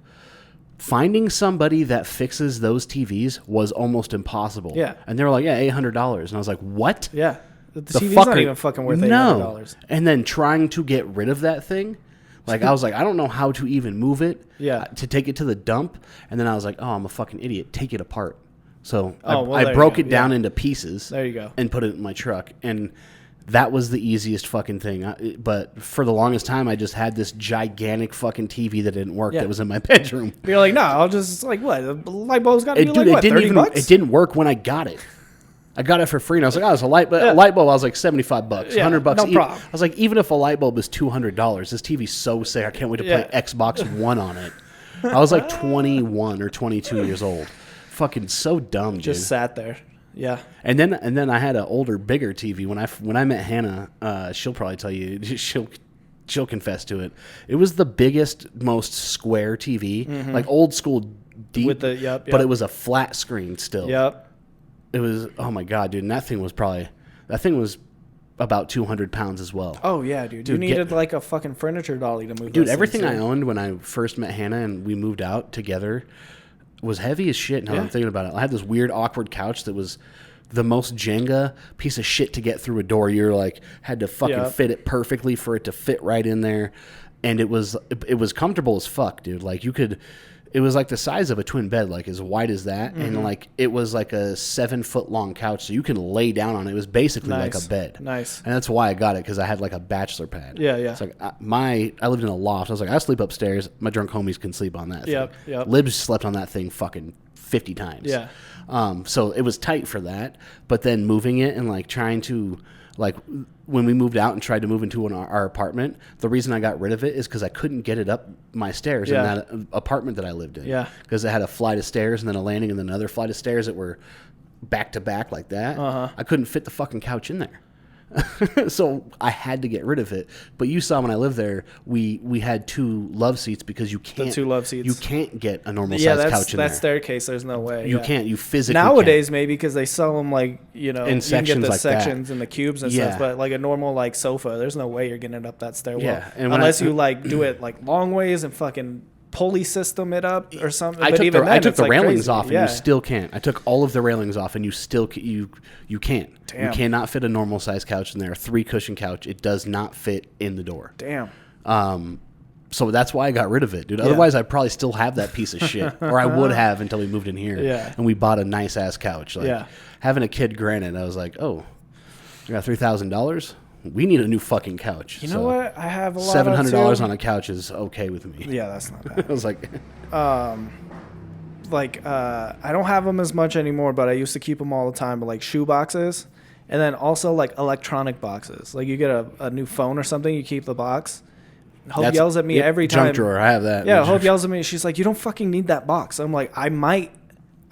S1: Finding somebody that fixes those TVs was almost impossible.
S2: Yeah.
S1: And they were like, yeah, $800, and I was like, what?
S2: Yeah. The
S1: The
S2: TV's
S1: fuck
S2: not
S1: are-
S2: even fucking worth
S1: No.
S2: $800.
S1: And then trying to get rid of that thing, like I was like, I don't know how to even move it.
S2: Yeah.
S1: To take it to the dump, and then I was like, oh, I'm a fucking idiot. Take it apart. So
S2: Oh, well,
S1: I
S2: there you
S1: broke
S2: go.
S1: it down
S2: Yeah.
S1: into pieces.
S2: There you go.
S1: And put it in my truck, and that was the easiest fucking thing. But for the longest time, I just had this gigantic fucking TV that didn't work.
S2: Yeah.
S1: That was in my bedroom.
S2: You're like, no, I'll just like what? The light bulb's got to be
S1: Dude,
S2: like what? $30?
S1: it didn't work when I got it. I got it for free, and I was like, "Oh, it's a light bulb."
S2: Yeah.
S1: A light bulb, I was like $75,
S2: Yeah,
S1: $100.
S2: no problem.
S1: I was like, even if a light bulb is $200, this TV's so sick. I can't wait to play
S2: Yeah.
S1: Xbox One on it. I was like 21 or 22 years old. Fucking so dumb, dude.
S2: Just sat there. Yeah.
S1: And then I had an older, bigger TV. When I met Hannah, she'll probably tell you, she'll confess to it. It was the biggest, most square TV, like old school deep,
S2: With the- yep,
S1: but
S2: yep.
S1: it was a flat screen still.
S2: Yep.
S1: It was, oh my god, dude, and that thing was about 200 pounds as well.
S2: Oh yeah, dude. You
S1: Dude,
S2: needed like a fucking furniture dolly to move.
S1: Dude,
S2: those
S1: everything
S2: things,
S1: I
S2: too.
S1: owned when I first met Hannah and we moved out together was heavy as shit. Now
S2: Yeah.
S1: I'm thinking about it. I had this weird, awkward couch that was the most Jenga piece of shit to get through a door. You're like, had to fucking
S2: Yep.
S1: fit it perfectly for it to fit right in there. And it was comfortable as fuck, dude. Like it was like the size of a twin bed, like as wide as that. And like, it was like a 7-foot long couch. So you can lay down on it. It was basically like
S2: Nice.
S1: a bed.
S2: Nice.
S1: And that's why I got it. Cause I had like a bachelor pad.
S2: Yeah, yeah.
S1: It's like I lived in a loft. I was like, I sleep upstairs. My drunk homies can sleep on that
S2: Yep,
S1: thing.
S2: yep.
S1: Libs slept on that thing fucking 50 times.
S2: Yeah.
S1: So it was tight for that. But then moving it and like trying to, like when we moved out and tried to move into our apartment, the reason I got rid of it is because I couldn't get it up my stairs
S2: Yeah.
S1: in that apartment that I lived in.
S2: Yeah. Because
S1: it had a flight of stairs and then a landing and then another flight of stairs that were back to back like that.
S2: Uh-huh.
S1: I couldn't fit the fucking couch in there. So I had to get rid of it. But you saw when I lived there, we had 2 love seats because you can't.
S2: 2 love seats.
S1: You can't get a normal
S2: Yeah,
S1: size
S2: that's
S1: couch in
S2: that
S1: there.
S2: staircase. There's no way.
S1: You
S2: yeah.
S1: can't. You physically
S2: Nowadays, maybe because they sell them like
S1: In
S2: you can get
S1: sections
S2: the
S1: like that.
S2: sections and the cubes and
S1: Yeah.
S2: stuff. But like a normal like sofa, there's no way you're getting it up that stairwell.
S1: Yeah, and when
S2: unless
S1: I-
S2: you like do it like long ways and fucking pulley system it up or something.
S1: I
S2: but
S1: took
S2: even
S1: the,
S2: then,
S1: I took
S2: it's,
S1: the
S2: like,
S1: railings
S2: crazy.
S1: off, and
S2: Yeah.
S1: you still can't. I took all of the railings off, and you still you can't.
S2: Damn.
S1: You cannot fit a normal size couch in there. A 3 cushion couch. It does not fit in the door.
S2: Damn.
S1: So that's why I got rid of it, dude. Otherwise, I probably still have that piece of shit, or I would have until we moved in here.
S2: Yeah.
S1: And we bought a nice ass couch. Like,
S2: Yeah.
S1: Having a kid, granted, I was like, oh, you got $3,000. We need a new fucking couch.
S2: You know what? I have a lot of
S1: $700
S2: too.
S1: on a couch is okay with me.
S2: Yeah, that's not bad.
S1: I was like,
S2: I don't have them as much anymore, but I used to keep them all the time. But like shoe boxes, and then also like electronic boxes. Like you get a new phone or something, you keep the box. Hope
S1: that's-
S2: yells at me
S1: yep,
S2: every time.
S1: Junk drawer. I have that.
S2: Yeah, Hope yells at me. She's like, "You don't fucking need that box." I'm like, I might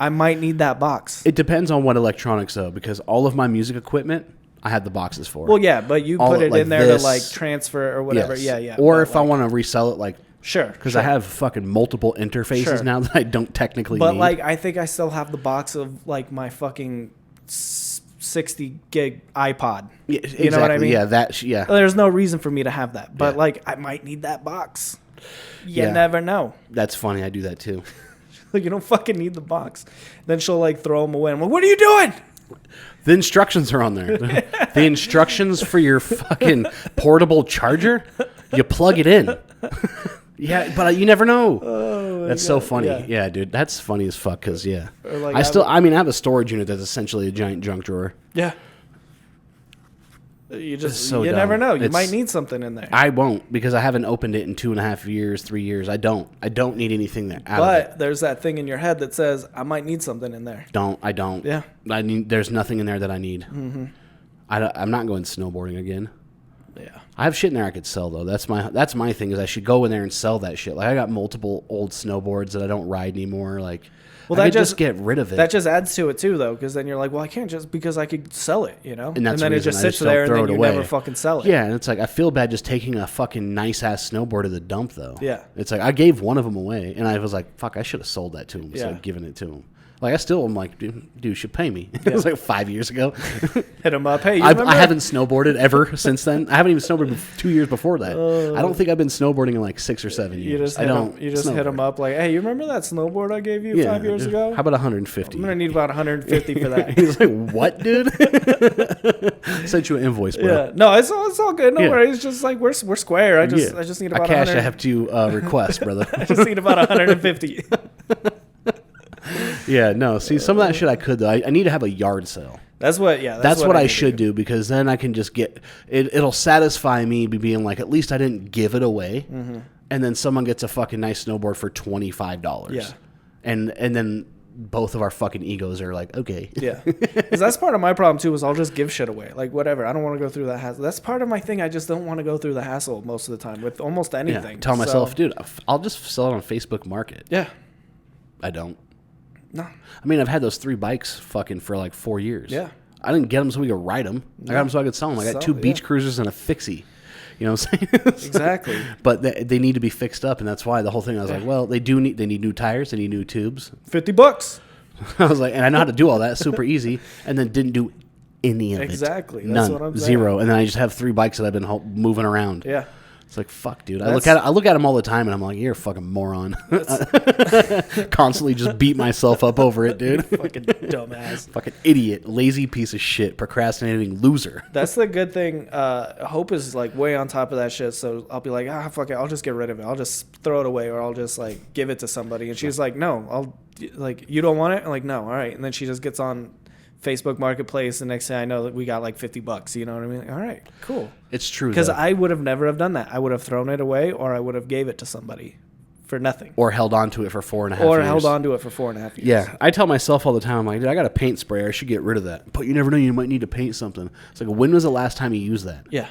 S2: need that box.
S1: It depends on what electronics though, because all of my music equipment, I had the boxes for.
S2: Well, yeah, but you
S1: All
S2: put it
S1: like
S2: in there
S1: this.
S2: to like transfer or whatever.
S1: Yes.
S2: Yeah, yeah.
S1: Or
S2: but,
S1: if I
S2: like,
S1: want to resell it, like
S2: sure,
S1: because
S2: sure.
S1: I have fucking multiple interfaces
S2: Sure.
S1: now that I don't technically
S2: But
S1: need.
S2: like, I think I still have the box of like my fucking 60 gig iPod.
S1: Yeah,
S2: You know what I mean?
S1: Yeah,
S2: There's no reason for me to have that. But
S1: Yeah.
S2: like, I might need that box. You
S1: Yeah.
S2: never know.
S1: That's funny. I do that too.
S2: Like, you don't fucking need the box. Then she'll like throw them away. I'm like, what are you doing?
S1: The instructions are on there. The instructions for your fucking portable charger, you plug it in. Yeah, but you never know.
S2: Oh,
S1: That's so funny.
S2: Yeah.
S1: Yeah, dude, that's funny as fuck. Cause yeah,
S2: Or, like,
S1: I have a storage unit that's essentially a giant junk drawer.
S2: Yeah. You just
S1: so
S2: you
S1: dumb.
S2: never know. You
S1: It's-
S2: might need something in there.
S1: I won't because I haven't opened it in 2.5 years, 3 years. I don't need anything there.
S2: But there's that thing in your head that says, I might need something in there.
S1: I don't.
S2: Yeah.
S1: I need. There's nothing in there that I need. Mm-hmm. I'm not going snowboarding again.
S2: Yeah.
S1: I have shit in there I could sell though. That's my thing is I should go in there and sell that shit. Like I got multiple old snowboards that I don't ride anymore. Like,
S2: Well,
S1: I
S2: that
S1: could just get rid of it.
S2: That just adds to it too, though, because then you're like, well, I can't just because I could sell it, you know.
S1: And that's
S2: then
S1: the
S2: it just
S1: reason I
S2: sits
S1: just don't
S2: there, and
S1: throw
S2: then
S1: it
S2: you
S1: away.
S2: never fucking sell it.
S1: Yeah, and it's like I feel bad just taking a fucking nice ass snowboard to the dump though.
S2: Yeah.
S1: It's like I gave one of them away, and I was like, fuck, I should have sold that to him instead
S2: Yeah.
S1: of giving it to him. Like I still am like, dude, you should pay me. It was like 5 years ago.
S2: Hit them up. Hey, you
S1: I
S2: remember?
S1: haven't snowboarded ever since then. I haven't even snowboarded 2 years before that. I don't think I've been snowboarding in like 6 or 7 years.
S2: You just
S1: I don't.
S2: hit them
S1: snowboard.
S2: up like, hey, you remember that snowboard I gave you 5 years ago?
S1: How about 150?
S2: I'm gonna need about 150 for that.
S1: He's like, what, dude? Sent you an invoice, bro.
S2: Yeah, no, it's all good. No
S1: Yeah.
S2: worries. It's just like we're square. I just need
S1: a
S2: about
S1: cash
S2: 100.
S1: I have to request, brother.
S2: I just need about 150.
S1: Yeah, no. See, some of that shit I could though. I need to have a yard sale.
S2: That's what. Yeah,
S1: That's what I
S2: need to
S1: should do because then I can just get it. It'll satisfy me being like, at least I didn't give it away, and then someone gets a fucking nice snowboard for $25.
S2: Yeah.
S1: and then both of our fucking egos are like, okay.
S2: Yeah, because that's part of my problem too. Is I'll just give shit away, like whatever. I don't want to go through that hassle. That's part of my thing. I just don't want to go through the hassle most of the time with almost anything.
S1: Yeah. Tell myself, dude, I'll just sell it on Facebook Market.
S2: Yeah.
S1: I don't.
S2: No.
S1: I mean, I've had those 3 bikes fucking for like 4 years.
S2: Yeah.
S1: I didn't get them so we could ride them. I got them so I could sell them. I got 2 beach cruisers and a fixie. You know what I'm saying?
S2: Exactly.
S1: But they need to be fixed up, and that's why the whole thing. I was like, well, they need new tires, they need new tubes.
S2: $50.
S1: I was like, and I know how to do all that super easy, and then didn't do any of it.
S2: Exactly. That's
S1: None.
S2: what I'm saying.
S1: Zero. And then I just have 3 bikes that I've been moving around.
S2: Yeah.
S1: It's like, fuck, dude. I look at them all the time, and I'm like, you're a fucking moron. Constantly just beat myself up over it, dude.
S2: Fucking dumbass.
S1: Fucking idiot, lazy piece of shit, procrastinating loser.
S2: That's the good thing. Hope is like way on top of that shit. So I'll be like, fuck it. I'll just get rid of it. I'll just throw it away, or I'll just like give it to somebody. And she's like, no, I'll like, you don't want it? I'm like, no. All right. And then she just gets on Facebook Marketplace. The next thing I know, that we got like $50. You know what I mean? Like, all right, cool.
S1: It's true.
S2: Because
S1: though.
S2: I would have never have done that. I would have thrown it away, or I would have gave it to somebody for nothing,
S1: Or held on to it for 4.5 years.
S2: or held on to it for 4.5 years.
S1: Yeah, I tell myself all the time, I'm like, dude, I got a paint sprayer. I should get rid of that. But you never know, you might need to paint something. It's like, when was the last time you used that?
S2: Yeah.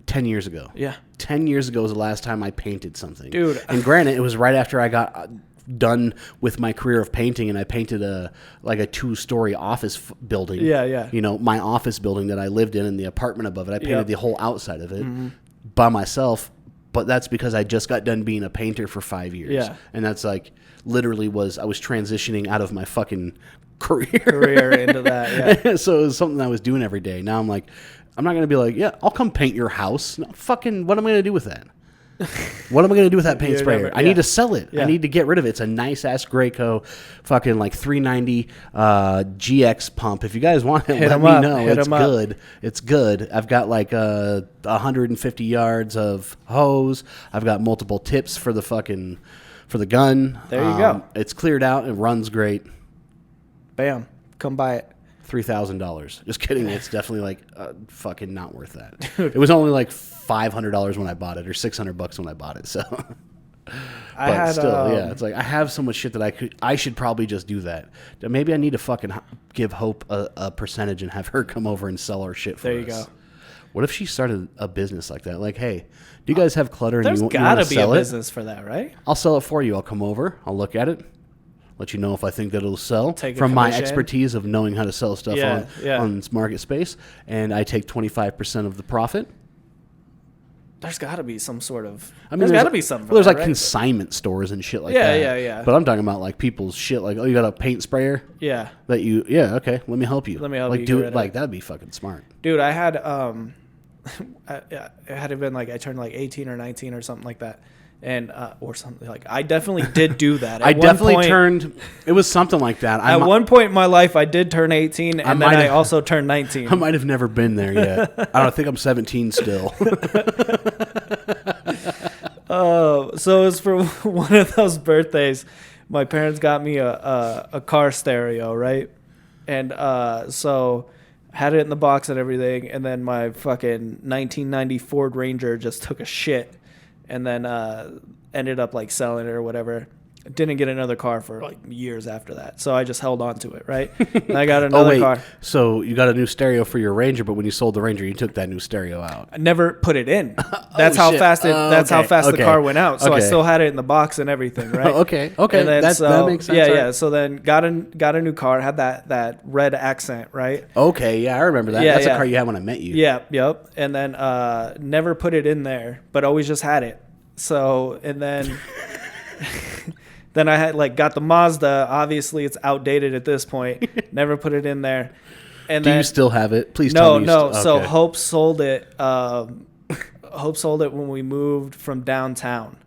S1: 10 years ago.
S2: Yeah.
S1: 10 years ago was the last time I painted something.
S2: Dude.
S1: And granted, it was right after I got done with my career of painting, and I painted a 2-story office building.
S2: Yeah, yeah.
S1: You know, my office building that I lived in, and the apartment above it. I painted
S2: Yep.
S1: the whole outside of it by myself. But that's because I just got done being a painter for 5 years.
S2: Yeah.
S1: And that's like literally I was transitioning out of my fucking career
S2: Into that. Yeah.
S1: So it was something I was doing every day. Now I'm like, I'm not going to be like, yeah, I'll come paint your house. No, fucking, what am I going to do with that? What am I going to do with that paint sprayer? I need to sell it.
S2: Yeah.
S1: I need to get rid of it. It's a nice ass Graco, fucking like 390 GX pump. If you guys want it, let me know. It's good. It's good. I've got like 150 yards of hose. I've got multiple tips for the gun.
S2: There you go.
S1: It's cleared out and runs great.
S2: Bam. Come buy it.
S1: $3,000. Just kidding. It's definitely like fucking not worth that. It was only like $500 when I bought it, or $600 when I bought it. So, but still, yeah, it's like I have so much shit that I should probably just do that. Maybe I need to fucking give Hope a percentage and have her come over and sell our shit for us. There you go. What if she started a business like that? Like, hey, do you guys have clutter and you want to sell it?
S2: There's got to be a business for that, right?
S1: I'll sell it for you. I'll come over. I'll look at it. Let you know if I think that it'll sell
S2: Take
S1: from my expertise of knowing how to sell stuff on market space, and I take 25% of the profit.
S2: There's got to be some sort of.
S1: I mean,
S2: there's got to be something.
S1: Well, there's like
S2: right?
S1: consignment stores and shit like
S2: Yeah,
S1: that.
S2: yeah.
S1: But I'm talking about like people's shit. Like, oh, you got a paint sprayer?
S2: Yeah.
S1: That you? Yeah. Okay. Let me help you.
S2: Let me help
S1: like,
S2: you
S1: do
S2: get
S1: it.
S2: rid of
S1: Like
S2: it.
S1: that'd be fucking smart.
S2: Dude, I had it had been like I turned like 18 or 19 or something like that, and or something like I definitely did do that.
S1: I definitely turned. It was something like that.
S2: At one point in my life, I did turn 18, and then I also turned 19.
S1: I might have never been there yet. I don't think I'm 17 still.
S2: So it was for one of those birthdays. My parents got me a car stereo, right? And so had it in the box and everything, and then my fucking 1990 Ford Ranger just took a shit, and then ended up like selling it or whatever. Didn't get another car for like years after that, so I just held on to it, right? And I got another car.
S1: So you got a new stereo for your Ranger, but when you sold the Ranger, you took that new stereo out.
S2: I never put it in. That's how fast it. That's how fast the car went out. So I still had it in the box and everything, right?
S1: Okay.
S2: And then,
S1: that makes sense.
S2: Yeah. So then got a new car. Had that red accent, right?
S1: Okay, yeah, I remember that.
S2: Yeah,
S1: That's a car you had when I met you.
S2: Yeah, yep. And then never put it in there, but always just had it. So and then. Then I had got the Mazda. Obviously, it's outdated at this point. Never put it in there. And
S1: Do
S2: then,
S1: you still have it? Please tell me.
S2: No. So Hope sold it. Hope sold it when we moved from downtown.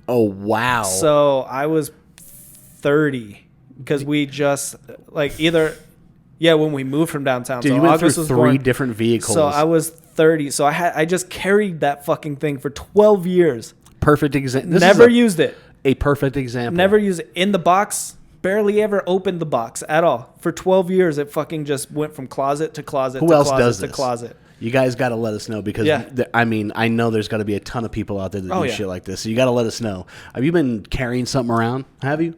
S1: Oh wow!
S2: So I was 30 because we just when we moved from downtown.
S1: Dude,
S2: so
S1: you went
S2: August
S1: through
S2: was
S1: three
S2: born.
S1: different vehicles.
S2: So I was 30. So I just carried that fucking thing for 12 years.
S1: Perfect example.
S2: Never used it.
S1: A perfect example.
S2: Never used it in the box. Barely ever opened the box at all. For 12 years, it fucking just went from closet to closet
S1: Who
S2: to
S1: else
S2: closet
S1: does
S2: to
S1: this?
S2: closet.
S1: You guys got to let us know because, I know there's got to be a ton of people out there that do shit like this. So you got to let us know. Have you been carrying something around? Have you?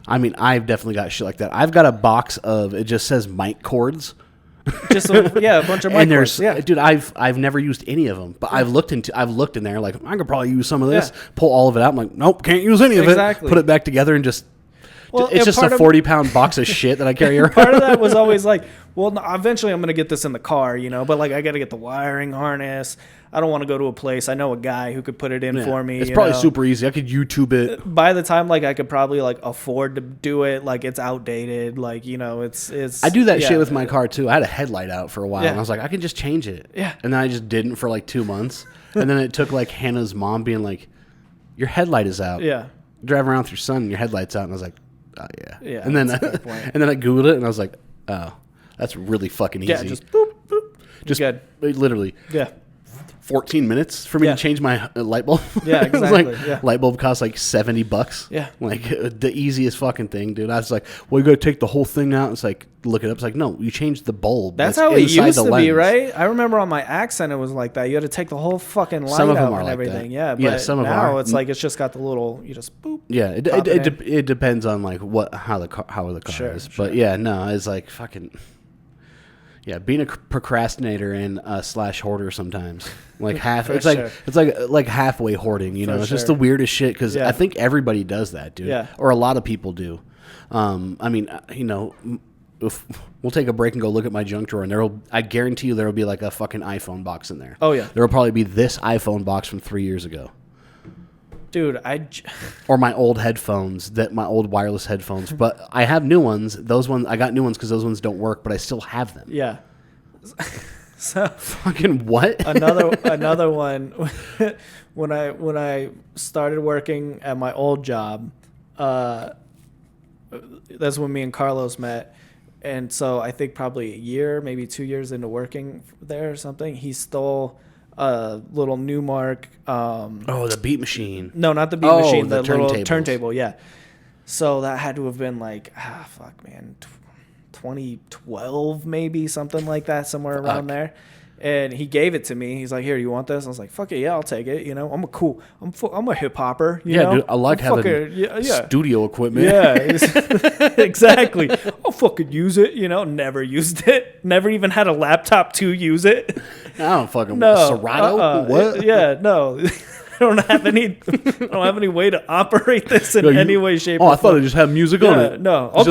S1: I mean, I've definitely got shit like that. I've got a box of, it just says mic cords.
S2: Just a bunch of mic cords. Yeah,
S1: dude, I've never used any of them, but I've looked in there like I could probably use some of this. Pull all of it out. I'm like, nope, can't use any of it. Put it back together and just. Well, it's just a 40-pound box of shit that I carry around.
S2: Part of that was always like, well, no, eventually I'm gonna get this in the car, but I got to get the wiring harness. I don't want to go to a place. I know a guy who could put it in for me.
S1: It's probably super easy. I could YouTube it.
S2: By the time I could probably afford to do it, it's outdated. It's.
S1: I do that shit with my car too. I had a headlight out for a while, and I was like, I can just change it.
S2: Yeah.
S1: And then I just didn't for 2 months, and then it took Hannah's mom being like, "Your headlight is out."
S2: Yeah.
S1: Driving around with your son, and your headlight's out, and I was like, "Oh yeah."
S2: Yeah.
S1: And then I googled it, and I was like, "Oh, that's really fucking easy."
S2: Yeah. Just boop boop.
S1: Just
S2: good.
S1: Literally.
S2: Yeah.
S1: 14 minutes for me to change my light bulb.
S2: Yeah, exactly.
S1: Light bulb costs $70.
S2: Yeah.
S1: The easiest fucking thing, dude. I was like, well, you got to take the whole thing out. It's like, look it up. It's like, no, you changed the bulb.
S2: That's how it used to be, right? I remember on my Accent, it was like that. You had to take the whole fucking light out and everything. Yeah, but
S1: some of
S2: now
S1: them are.
S2: It's just got the little, you just boop.
S1: Yeah, it depends on how the car is.
S2: Sure.
S1: But yeah, no, it's like fucking. Yeah, being a procrastinator and / hoarder sometimes. It's like halfway hoarding, It's just the weirdest shit because I think everybody does that, dude.
S2: Yeah.
S1: Or a lot of people do. If we'll take a break and go look at my junk drawer, and I guarantee you there will be a fucking iPhone box in there.
S2: Oh yeah.
S1: There will probably be this iPhone box from 3 years ago.
S2: Dude,
S1: or my old headphones, my old wireless headphones. But I have new ones. Those ones, I got new ones because those ones don't work, but I still have them.
S2: Yeah. So
S1: fucking what?
S2: another one. When I started working at my old job, that's when me and Carlos met. And so I think probably a year, maybe 2 years into working there or something, he stole a little Newmark.
S1: The beat machine.
S2: No, not the beat machine. The little
S1: turntables.
S2: turntable. Yeah. So that had to have been 2012 maybe, something like that, somewhere around there. And he gave it to me. He's like, "Here, you want this?" I was like, "Fuck it, yeah, I'll take it." I'm a hip hopper. You know?
S1: Dude, I like having studio equipment.
S2: Yeah, exactly. I'll fucking use it. Never used it. Never even had a laptop to use it.
S1: I don't fucking
S2: no
S1: Serato. What?
S2: No. I don't have any way to operate this in any way, shape,
S1: Oh,
S2: or
S1: I thought
S2: form.
S1: it just had music on it.
S2: No,
S1: It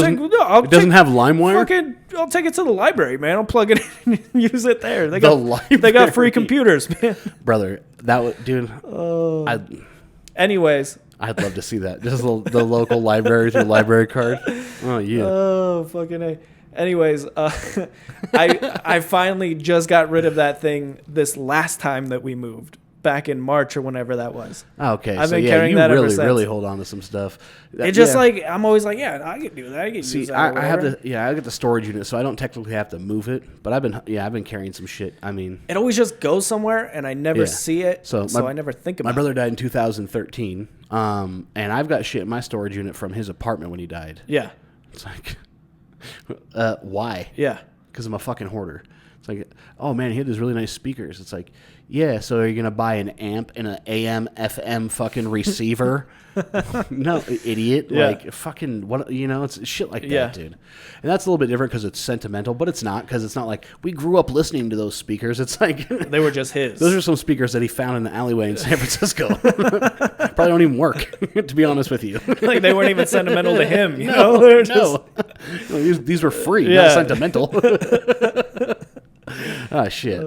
S1: doesn't have LimeWire?
S2: I'll take it to the library, man. I'll plug it in and use it there. They
S1: The
S2: got free
S1: library.
S2: computers, man.
S1: Brother, dude,
S2: Anyways.
S1: I'd love to see that. Just the local library through library card. Oh, yeah.
S2: Oh, fucking A. Anyways, I finally just got rid of that thing this last time that we moved. Back in March or whenever that was.
S1: Okay,
S2: I've
S1: so
S2: been
S1: yeah,
S2: carrying
S1: you
S2: that ever
S1: really,
S2: since.
S1: really hold on to some stuff.
S2: It's just like, I'm always like, yeah, I can do that. I can use that.
S1: I have I get the storage unit, so I don't technically have to move it. But I've been carrying some shit. I mean,
S2: it always just goes somewhere, and I never see it. So I never think about it.
S1: My brother died in 2013, and I've got shit in my storage unit from his apartment when he died.
S2: Yeah.
S1: It's like, why?
S2: Yeah.
S1: Because I'm a fucking hoarder. It's like, oh man, he had these really nice speakers. It's like, yeah, so are you gonna buy an amp and an AM FM fucking receiver? No, idiot.
S2: Yeah.
S1: Like fucking what? It's shit like that,
S2: Yeah.
S1: dude. And that's a little bit different because it's sentimental, but it's not, because it's not like we grew up listening to those speakers. It's like
S2: They were just his.
S1: those are some speakers that he found in the alleyway in San Francisco. Probably don't even work, to be honest with you.
S2: Like, they weren't even sentimental to him. You know?
S1: No,
S2: They were just,
S1: no. These were free,
S2: Yeah.
S1: not sentimental. Oh, shit.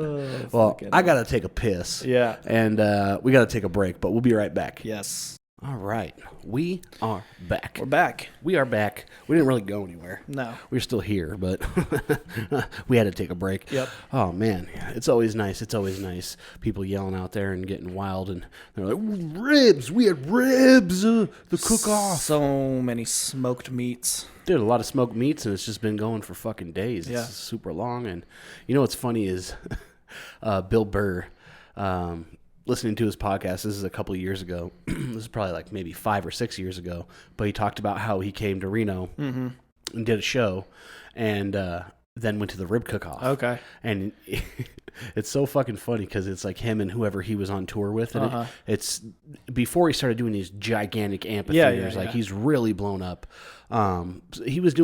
S1: Well, I got to take a piss.
S2: Yeah.
S1: And we got to take a break, but we'll be right back.
S2: Yes.
S1: All right. We are back.
S2: We're back.
S1: We are back. We didn't really go anywhere.
S2: No.
S1: We're still here, but we had to take a break.
S2: Yep.
S1: Oh, man. It's always nice. It's always nice. People yelling out there and getting wild, and they're like, "Ooh, ribs. We had ribs. The cook-off."
S2: So many smoked meats.
S1: Dude, a lot of smoked meats, and it's just been going for fucking days.
S2: Yeah.
S1: It's super long. And you know what's funny is Bill Burr, listening to his podcast, this is a couple of years ago. This is probably like maybe 5 or 6 years ago. But he talked about how he came to Reno and did a show, and then went to the rib cook-off.
S2: Okay.
S1: And it's so fucking funny because it's like him and whoever he was on tour with. And it's before he started doing these gigantic amphitheaters. Like, he's really blown up. He was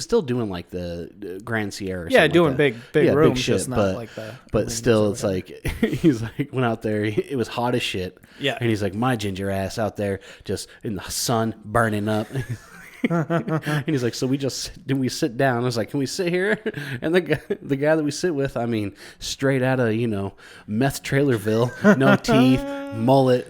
S1: still doing like the Grand Sierra. Or
S2: Yeah,
S1: something
S2: doing
S1: like that.
S2: big rooms,
S1: shit,
S2: just not like that.
S1: But still, it's like he's like went out there. It was hot as shit.
S2: Yeah.
S1: And he's like, my ginger ass out there just in the sun burning up. And he's like, so we sit down. I was like, can we sit here? And the guy that we sit with, I mean, straight out of meth trailerville, no teeth, mullet,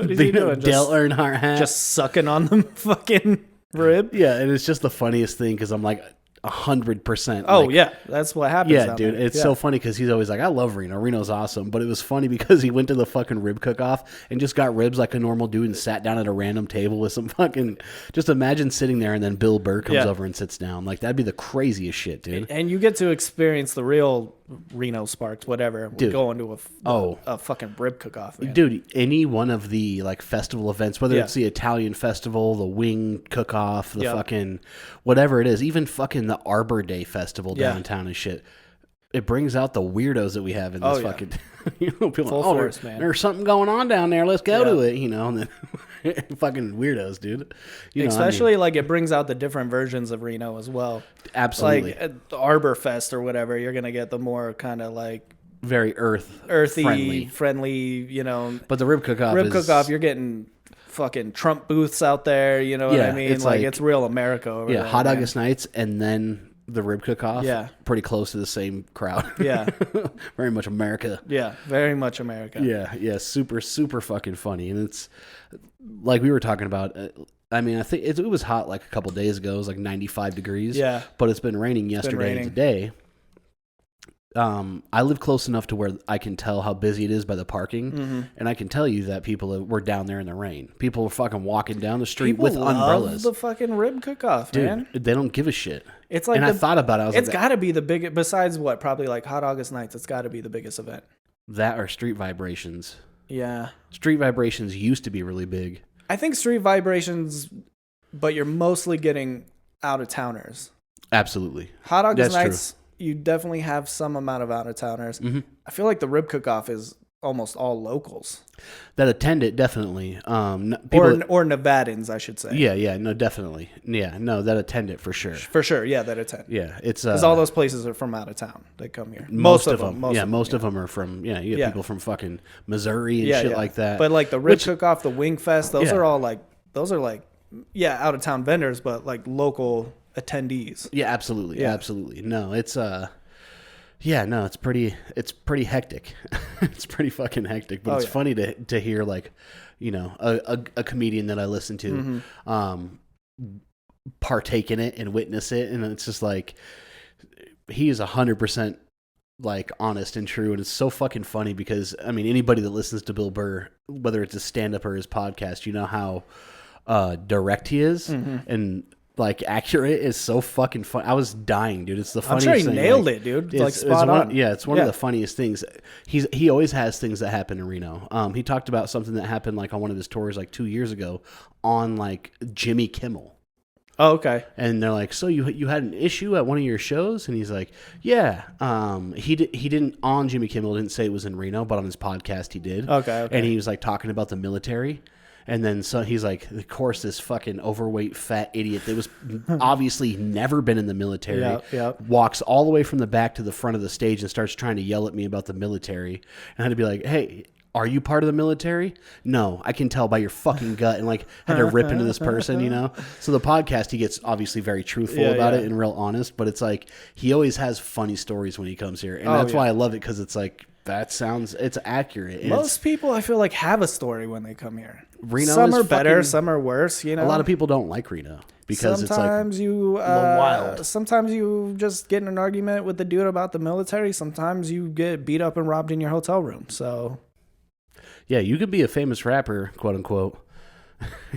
S2: is he doing?
S1: Dale Earnhardt hat,
S2: Just sucking on them fucking rib.
S1: yeah. And it's just the funniest thing because I'm like 100%.
S2: Oh,
S1: like,
S2: yeah. That's what happens.
S1: yeah,
S2: down
S1: dude.
S2: there.
S1: It's so funny because he's always like, I love Reno. Reno's awesome. But it was funny because he went to the fucking rib cook-off and just got ribs like a normal dude and sat down at a random table with some fucking... Just imagine sitting there and then Bill Burr comes over and sits down. Like, that'd be the craziest shit, dude.
S2: And you get to experience the real Reno Sparks, whatever.
S1: Dude.
S2: Going to a fucking rib cook-off, man.
S1: Dude, any one of the like festival events, whether it's the Italian festival, the wing cook-off, the fucking whatever it is, even fucking the Arbor Day festival downtown and shit, it brings out the weirdos that we have in this fucking people.
S2: Full force, man.
S1: There's something going on down there. Let's go to it, and then fucking weirdos, dude.
S2: Especially like it brings out the different versions of Reno as well.
S1: Absolutely.
S2: Like at the Arbor Fest or whatever, you're gonna get the more kind of like
S1: very
S2: earthy, friendly,
S1: But the rib cook-off,
S2: you're getting fucking Trump booths out there. You know what I mean?
S1: It's like
S2: it's real America over there.
S1: Hot
S2: man.
S1: August nights and then the rib cook-off.
S2: Yeah.
S1: Pretty close to the same crowd.
S2: Yeah.
S1: Very much America.
S2: Yeah, very much America.
S1: Yeah, super, super fucking funny. And it's like we were talking about. I mean, I think it was hot like a couple days ago. It was like 95 degrees.
S2: Yeah.
S1: But it's been raining yesterday and today. I live close enough to where I can tell how busy it is by the parking, and I can tell you that people were down there in the rain. People were fucking walking down the street with umbrellas.
S2: The fucking rib cook-off,
S1: dude,
S2: man.
S1: They don't give a shit.
S2: It's like,
S1: and I thought about it. I was
S2: it's
S1: like,
S2: got to be the biggest. Besides what, probably like Hot August nights. It's got to be the biggest event.
S1: That or Street Vibrations.
S2: Yeah,
S1: Street Vibrations used to be really big.
S2: I think Street Vibrations, but you're mostly getting out of towners.
S1: Absolutely.
S2: Hot August
S1: That's
S2: nights.
S1: True.
S2: You definitely have some amount of out-of-towners.
S1: Mm-hmm.
S2: I feel like the rib cook-off is almost all locals.
S1: That attend it, definitely.
S2: Or Nevadans, I should say.
S1: Yeah, no, definitely. Yeah, no, that attend it for sure.
S2: For sure, yeah, that attend.
S1: Yeah, it's
S2: because all those places are from out of town. They come here.
S1: Most of them are from. Yeah, you get people from fucking Missouri and shit like that.
S2: But like the Rib Cook-Off, the Wing Fest, those are all like out of town vendors, but like local attendees.
S1: Yeah, absolutely, absolutely. No, it's it's pretty hectic. It's pretty fucking hectic, but it's funny to hear like, a comedian that I listen to, partake in it and witness it, and it's just like he is 100% like honest and true, and it's so fucking funny because I mean anybody that listens to Bill Burr, whether it's a stand-up or his podcast, you know how direct he is and like accurate is so fucking fun. I was dying, dude. It's the funniest thing.
S2: I'm sure he nailed it, dude. Like spot on.
S1: It's one of the funniest things. He always has things that happen in Reno. He talked about something that happened like on one of his tours like 2 years ago on like Jimmy Kimmel.
S2: Oh, okay.
S1: And they're like, so you had an issue at one of your shows? And he's like, yeah. He didn't on Jimmy Kimmel didn't say it was in Reno, but on his podcast he did. Okay. And he was like talking about the military. And then so he's like, of course, this fucking overweight fat idiot that was obviously never been in the military walks all the way from the back to the front of the stage and starts trying to yell at me about the military. And I had to be like, hey, are you part of the military? No, I can tell by your fucking gut. And like had to rip into this person, So the podcast, he gets obviously very truthful about it and real honest. But it's like he always has funny stories when he comes here. And that's why I love it, because it's like, it's accurate.
S2: Most people, I feel like, have a story when they come here.
S1: Reno
S2: some are better, some are worse. A
S1: lot of people don't like Reno because
S2: sometimes
S1: it's like wild.
S2: Sometimes you just get in an argument with the dude about the military. Sometimes you get beat up and robbed in your hotel room. So,
S1: yeah, you could be a famous rapper, quote unquote.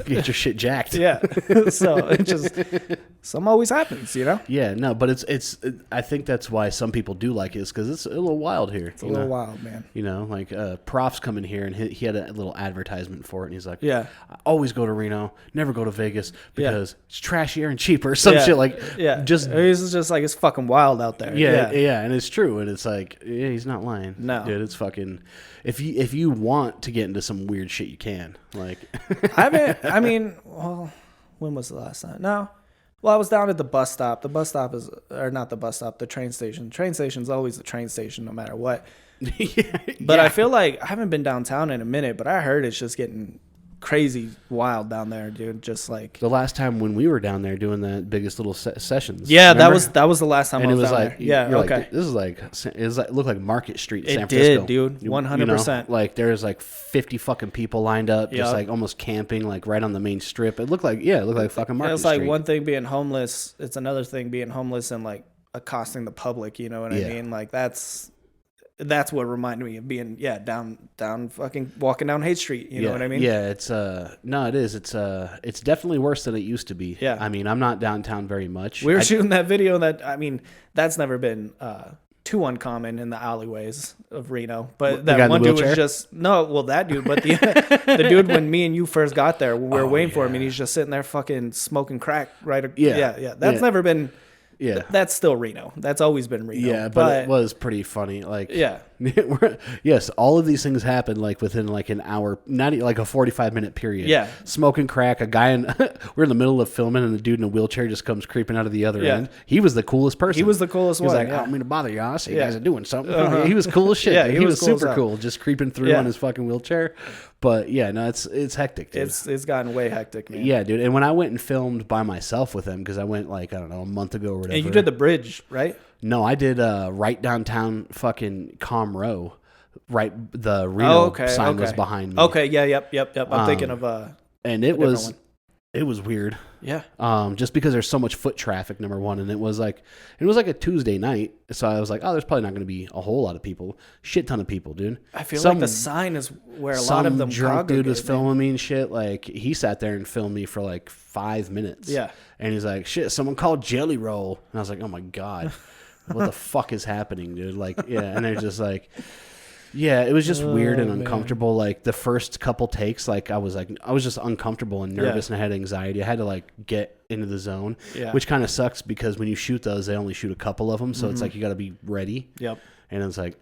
S1: Get your shit jacked.
S2: Yeah. So it just some always happens,
S1: Yeah, no, but it's I think that's why some people do like it, is because it's a little wild here.
S2: It's a little wild, man.
S1: Like Prof's coming here, and he had a little advertisement for it, and he's like,
S2: yeah,
S1: I always go to Reno, never go to Vegas because it's trashier and cheaper, some shit like just
S2: it's just like it's fucking wild out there.
S1: Yeah, and it's true, and it's like he's not lying.
S2: No,
S1: dude, it's fucking. If you want to get into some weird shit, you can. Like,
S2: when was the last time? No. Well, I was down at the bus stop. The bus stop not the bus stop, the train station. The train station's always the train station no matter what. But I feel like I haven't been downtown in a minute, but I heard it's just getting crazy wild down there, dude. Just like
S1: the last time when we were down there doing the biggest little sessions.
S2: Yeah, remember? that was the last time.
S1: And
S2: I was
S1: it was
S2: down
S1: like,
S2: there. Yeah, okay.
S1: Like, this is like it looked like Market Street, San
S2: Francisco.
S1: Francisco.
S2: It did, dude. 100%.
S1: Like there's like 50 fucking people lined up, just like almost camping, like right on the main strip. It looked like fucking Market Street.
S2: It's like one thing being homeless. It's another thing being homeless and like accosting the public. You know what I mean? Like that's what reminded me of being down fucking walking down Haight Street. You know what I mean?
S1: Yeah, it's no, it is. It's definitely worse than it used to be.
S2: Yeah.
S1: I mean, I'm not downtown very much.
S2: We were shooting that video that's never been too uncommon in the alleyways of Reno. But that one dude was just that dude, but the dude when me and you first got there, we were waiting for him and he's just sitting there fucking smoking crack right. Yeah. That's never been. Yeah, that's still Reno. That's always been Reno.
S1: Yeah, but it was pretty funny. Like, yes, all of these things happen like within like an hour, not like a 45-minute period.
S2: Yeah,
S1: smoking crack. A guy we're in the middle of filming, and a dude in a wheelchair just comes creeping out of the other end. He was the coolest person.
S2: He was the coolest one.
S1: He was like, I don't mean to bother y'all. So you guys are doing something. He was cool as shit. Yeah, he was super cool, just creeping through on his fucking wheelchair. But yeah, no, it's hectic, dude.
S2: It's gotten way hectic, man.
S1: Yeah, dude. And when I went and filmed by myself with him, because I went like, I don't know, a month ago or whatever.
S2: And you did the bridge, right?
S1: No, I did right downtown fucking Com Row. Right, the Reno sign was behind me.
S2: Okay, yep. I'm thinking of
S1: and it was weird.
S2: Yeah.
S1: Just because there's so much foot traffic, number one, and it was like a Tuesday night, so I was like, oh, there's probably not going to be a whole lot of people. Shit ton of people, dude.
S2: I feel like the sign is where a lot of them.
S1: Some drunk dude was filming me and shit. Like he sat there and filmed me for like 5 minutes.
S2: Yeah.
S1: And he's like, shit, someone called Jelly Roll, and I was like, oh my god, what the fuck is happening, dude? Like, yeah, and they're just like. Yeah, it was just weird and uncomfortable. Man. Like the first couple takes, I was just uncomfortable and nervous and I had anxiety. I had to like get into the zone, which kind of sucks because when you shoot those, they only shoot a couple of them. So it's like, you got to be ready.
S2: Yep.
S1: And it's like,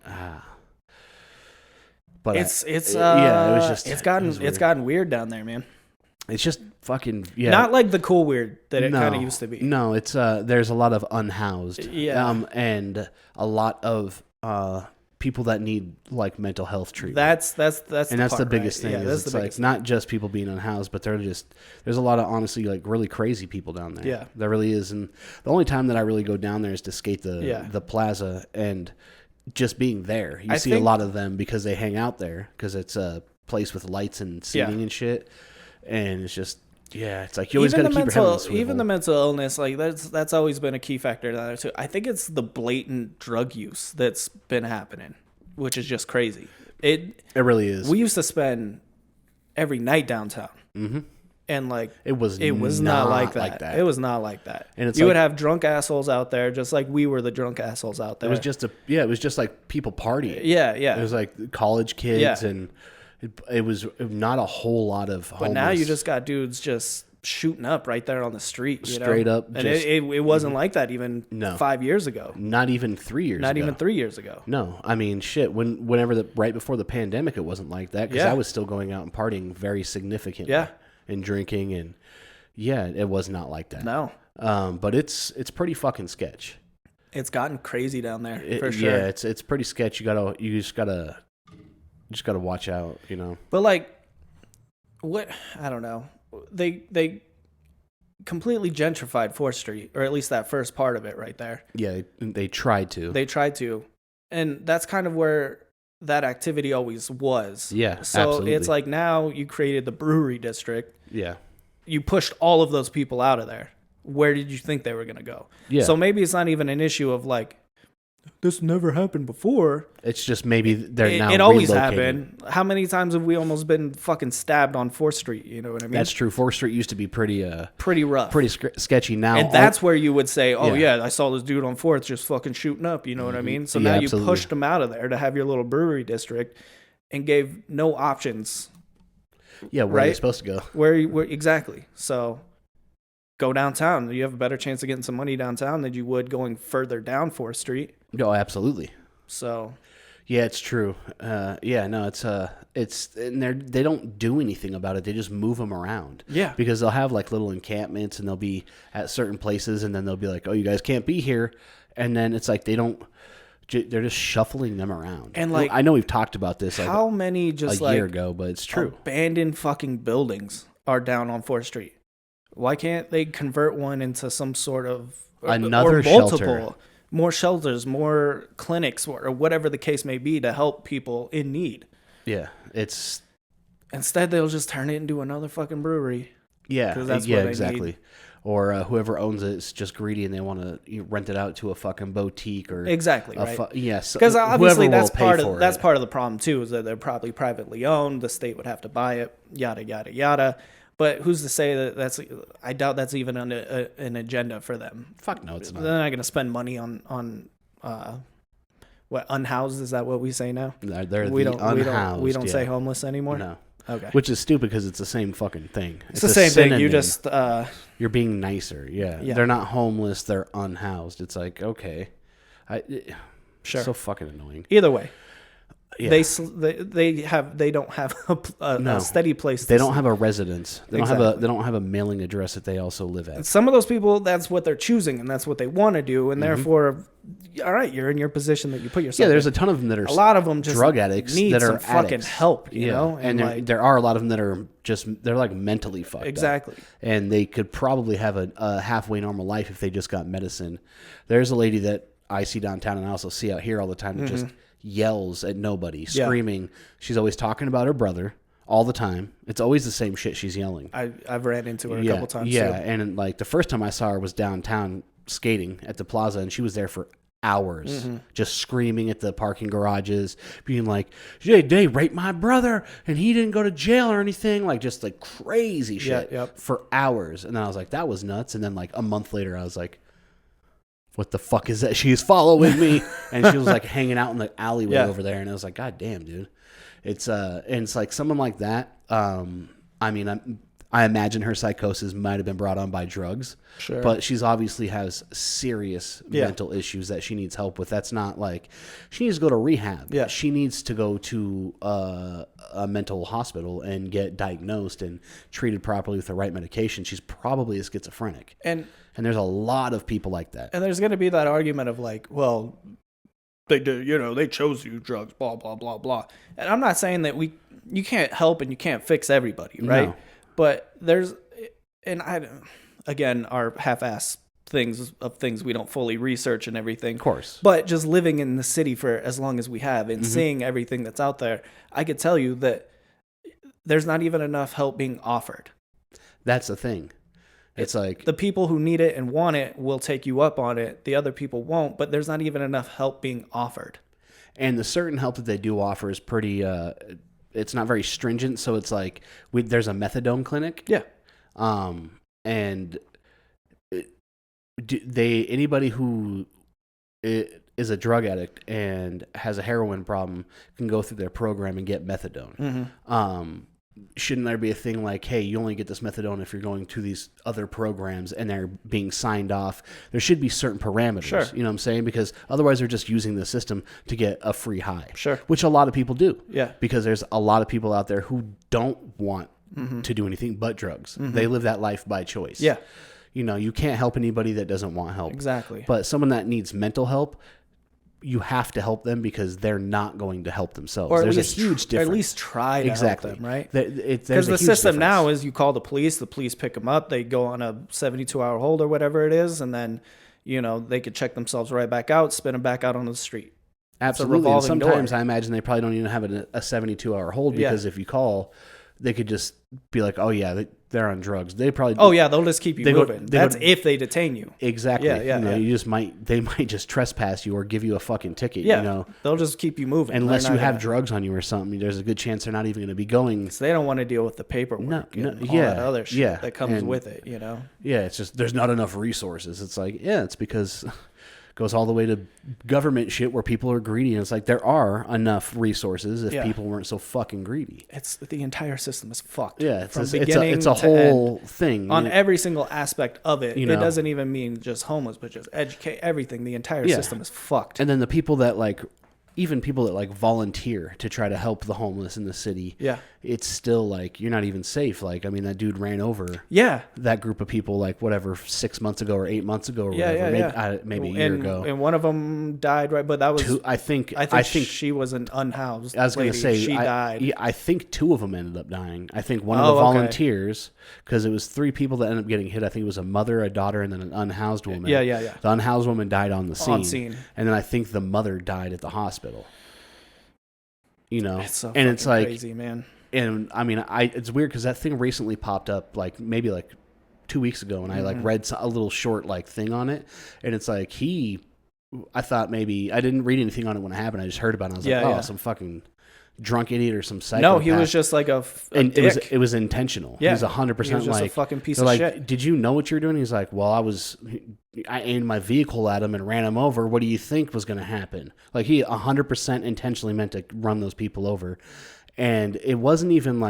S1: But
S2: It's
S1: yeah, it was just
S2: it's
S1: weird.
S2: gotten weird down there, man.
S1: It's just fucking
S2: Not like the cool weird that it kind of used to be.
S1: No, it's there's a lot of unhoused.
S2: Yeah.
S1: And a lot of people that need like mental health treatment.
S2: That's
S1: the biggest thing.
S2: Yeah,
S1: Is it's like not just people being unhoused, but there's a lot of honestly like really crazy people down there.
S2: Yeah.
S1: There really is. And the only time that I really go down there is to skate the plaza, and just being there, you see a lot of them because they hang out there because it's a place with lights and seating and shit. And it's just, it's like you always got to keep your head on the swivel.
S2: Even the mental illness, like that's always been a key factor down there too. I think it's the blatant drug use that's been happening, which is just crazy. It
S1: really is.
S2: We used to spend every night downtown, and like
S1: it was
S2: not like that. It was not like that. And it's would have drunk assholes out there, just like we were the drunk assholes out there.
S1: It was just like people partying.
S2: Yeah.
S1: It was like college kids and. It was not a whole lot of homeless.
S2: But now you just got dudes just shooting up right there on the street.
S1: Straight up.
S2: And it wasn't like that even 5 years ago.
S1: Not even 3 years ago.
S2: Not even 3 years ago.
S1: No. I mean, shit. Whenever right before the pandemic, it wasn't like that because I was still going out and partying very significantly.
S2: Yeah.
S1: And drinking. And it was not like that.
S2: No.
S1: But it's pretty fucking sketch.
S2: It's gotten crazy down there for sure.
S1: Yeah, it's pretty sketch. You just gotta watch out, you know.
S2: But like, what I don't know. They completely gentrified 4th Street, or at least that first part of it right there.
S1: Yeah, they tried to. And that's kind of where that activity always was. Yeah,
S2: so
S1: absolutely.
S2: It's like now you created the brewery district.
S1: Yeah.
S2: You pushed all of those people out of there. Where did you think they were going to go?
S1: Yeah.
S2: So maybe it's not even an issue of like, this never happened before.
S1: It's just maybe they're now
S2: It always
S1: relocating.
S2: happened. How many times have we almost been fucking stabbed on 4th Street? You know what I mean?
S1: That's true. 4th Street used to be pretty
S2: rough.
S1: pretty sketchy now.
S2: And that's where you would say, oh, yeah, I saw this dude on 4th just fucking shooting up. You know what I mean? So now you pushed him out of there to have your little brewery district and gave no options.
S1: Yeah, where are you supposed to go?
S2: Where exactly. So go downtown. You have a better chance of getting some money downtown than you would going further down 4th Street.
S1: Oh, absolutely.
S2: So,
S1: yeah, it's true. It's and they don't do anything about it. They just move them around.
S2: Yeah,
S1: because they'll have like little encampments and they'll be at certain places and then they'll be like, oh, you guys can't be here, and then it's like they're just shuffling them around.
S2: And like,
S1: I know we've talked about this. Like
S2: how many just
S1: a year ago, but it's true.
S2: Abandoned fucking buildings are down on 4th Street. Why can't they convert one into some sort of
S1: another
S2: multiple
S1: shelter?
S2: More shelters, more clinics, or whatever the case may be to help people in need.
S1: Yeah, it's...
S2: Instead, they'll just turn it into another fucking brewery.
S1: Yeah,
S2: that's
S1: yeah,
S2: what they
S1: exactly.
S2: need.
S1: Or whoever owns it is just greedy and they want to rent it out to a fucking boutique or...
S2: Exactly, right.
S1: Yes.
S2: Because obviously
S1: that's
S2: part of the problem, too, is that they're probably privately owned. The state would have to buy it, yada, yada, yada. But who's to say that I doubt that's even an agenda for them.
S1: Fuck no, it's not.
S2: They're not going to spend money on what, unhoused? Is that what we say now?
S1: They're
S2: unhoused. We don't say homeless anymore?
S1: No.
S2: Okay.
S1: Which is stupid because it's the same fucking thing.
S2: It's the same thing. You just...
S1: you're being nicer. Yeah. They're not homeless. They're unhoused. It's like, okay.
S2: Sure.
S1: So fucking annoying.
S2: Either way.
S1: Yeah.
S2: They don't have a steady place.
S1: They don't have a residence. They don't have a mailing address that they also live at.
S2: And some of those people, that's what they're choosing, and that's what they want to do, and therefore, all right, you're in your position that you put yourself.
S1: Yeah, there's
S2: in.
S1: a ton of them that are
S2: a lot of them just
S1: drug addicts
S2: need
S1: that
S2: some
S1: are
S2: fucking
S1: addicts.
S2: help. You know,
S1: and there are a lot of them that are they're like mentally fucked
S2: exactly.
S1: up. And they could probably have a halfway normal life if they just got medicine. There's a lady that I see downtown and I also see out here all the time that just yells at nobody, screaming. She's always talking about her brother all the time. It's always the same shit she's yelling.
S2: I've ran into her a couple times
S1: too. And like the first time I saw her was downtown skating at the plaza, and she was there for hours just screaming at the parking garages, being like, hey, they raped my brother and he didn't go to jail or anything, like just like crazy shit for hours. And then I was like, that was nuts. And then like a month later I was like, what the fuck is that? She's following me. And she was like hanging out in the alleyway over there. And I was like, God damn, dude. And it's like someone like that. I mean, I imagine her psychosis might have been brought on by drugs.
S2: Sure.
S1: But she's obviously has serious mental issues that she needs help with. That's not like she needs to go to rehab.
S2: Yeah.
S1: She needs to go to a mental hospital and get diagnosed and treated properly with the right medication. She's probably a schizophrenic. And there's a lot of people like that.
S2: And there's going to be that argument of like, well, they did, they chose you drugs, blah, blah, blah, blah. And I'm not saying that you can't help and you can't fix everybody, right? No. But again, our half-ass things we don't fully research and everything.
S1: Of course.
S2: But just living in the city for as long as we have and seeing everything that's out there, I could tell you that there's not even enough help being offered.
S1: That's the thing. It's like
S2: the people who need it and want it will take you up on it. The other people won't, but there's not even enough help being offered.
S1: And the certain help that they do offer is pretty it's not very stringent, so it's like there's a methadone clinic.
S2: Yeah.
S1: And anybody who is a drug addict and has a heroin problem can go through their program and get methadone. Shouldn't there be a thing like, hey, you only get this methadone if you're going to these other programs and they're being signed off? There should be certain parameters.
S2: Sure.
S1: You know what I'm saying? Because otherwise they're just using the system to get a free high.
S2: Sure.
S1: Which a lot of people do.
S2: Yeah.
S1: Because there's a lot of people out there who don't want to do anything but drugs. They live that life by choice.
S2: Yeah.
S1: You can't help anybody that doesn't want help.
S2: Exactly.
S1: But someone that needs mental help, you have to help them because they're not going to help themselves.
S2: Or
S1: there's a huge difference.
S2: Or at least try to help them, right?
S1: Because
S2: the system now is you call the police pick them up, they go on a 72-hour hold or whatever it is, and then, they could check themselves right back out, spin them back out on the street.
S1: Absolutely. And sometimes I imagine they probably don't even have a 72-hour hold because if you call, they could just be like, oh, yeah, they're on drugs. They probably...
S2: Oh, yeah, they'll just keep you moving. That's if they detain you.
S1: Exactly.
S2: Yeah.
S1: They might just trespass you or give you a fucking ticket,
S2: Yeah, they'll just keep you moving.
S1: Unless you have drugs on you or something, there's a good chance they're not even going to be going...
S2: So they don't want to deal with the paperwork and all that other shit that comes with it,
S1: Yeah, it's just, there's not enough resources. It's like, it's because... goes all the way to government shit where people are greedy. And it's like, there are enough resources if people weren't so fucking greedy.
S2: It's the entire system is fucked.
S1: Yeah, it's a whole thing.
S2: On every single aspect of it. It doesn't even mean just homeless, but just educate everything. The entire system is fucked.
S1: And then the people that even people that volunteer to try to help the homeless in the city.
S2: Yeah.
S1: It's still you're not even safe. That dude ran over that group of people 6 months ago or 8 months ago or whatever. Maybe a year ago.
S2: And one of them died, right? But that was
S1: I think
S2: she was an unhoused.
S1: I was going to say
S2: she died.
S1: I think two of them ended up dying. I think one of the volunteers, because it was 3 people that ended up getting hit. I think it was a mother, a daughter, and then an unhoused woman.
S2: Yeah.
S1: The unhoused woman died on the scene.
S2: And
S1: then I think the mother died at the hospital.
S2: It's so
S1: and it's
S2: crazy, man.
S1: And I mean, it's weird because that thing recently popped up maybe 2 weeks ago, and I read a little short thing on it, and it's I thought maybe I didn't read anything on it when it happened. I just heard about it. I was some fucking drunk idiot or some psychopath.
S2: No, he was just a dick.
S1: It was intentional.
S2: Yeah,
S1: he was 100%
S2: he was just a fucking piece of shit.
S1: Did you know what you were doing? He's like, well, I aimed my vehicle at him and ran him over. What do you think was going to happen? He 100% intentionally meant to run those people over. And it wasn't even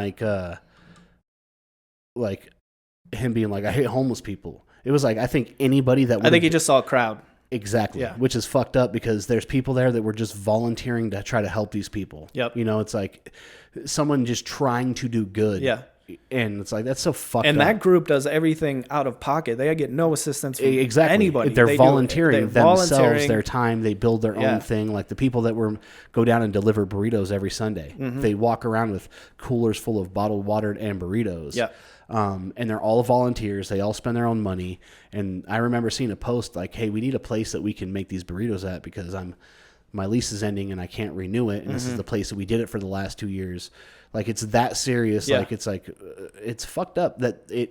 S1: him being I hate homeless people. It was I think anybody that...
S2: I think he just saw a crowd.
S1: Exactly. Yeah. Which is fucked up because there's people there that were just volunteering to try to help these people.
S2: Yep.
S1: It's someone just trying to do good.
S2: Yeah.
S1: And it's that's so fucked up.
S2: And that group does everything out of pocket. They get no assistance from anybody.
S1: They're volunteering themselves, their time. They build their own thing. The people that go down and deliver burritos every Sunday. They walk around with coolers full of bottled water and burritos.
S2: Yeah.
S1: And they're all volunteers. They all spend their own money. And I remember seeing a post hey, we need a place that we can make these burritos at because my lease is ending and I can't renew it. And this is the place that we did it for the last 2 years. It's that serious.
S2: Yeah.
S1: It's fucked up that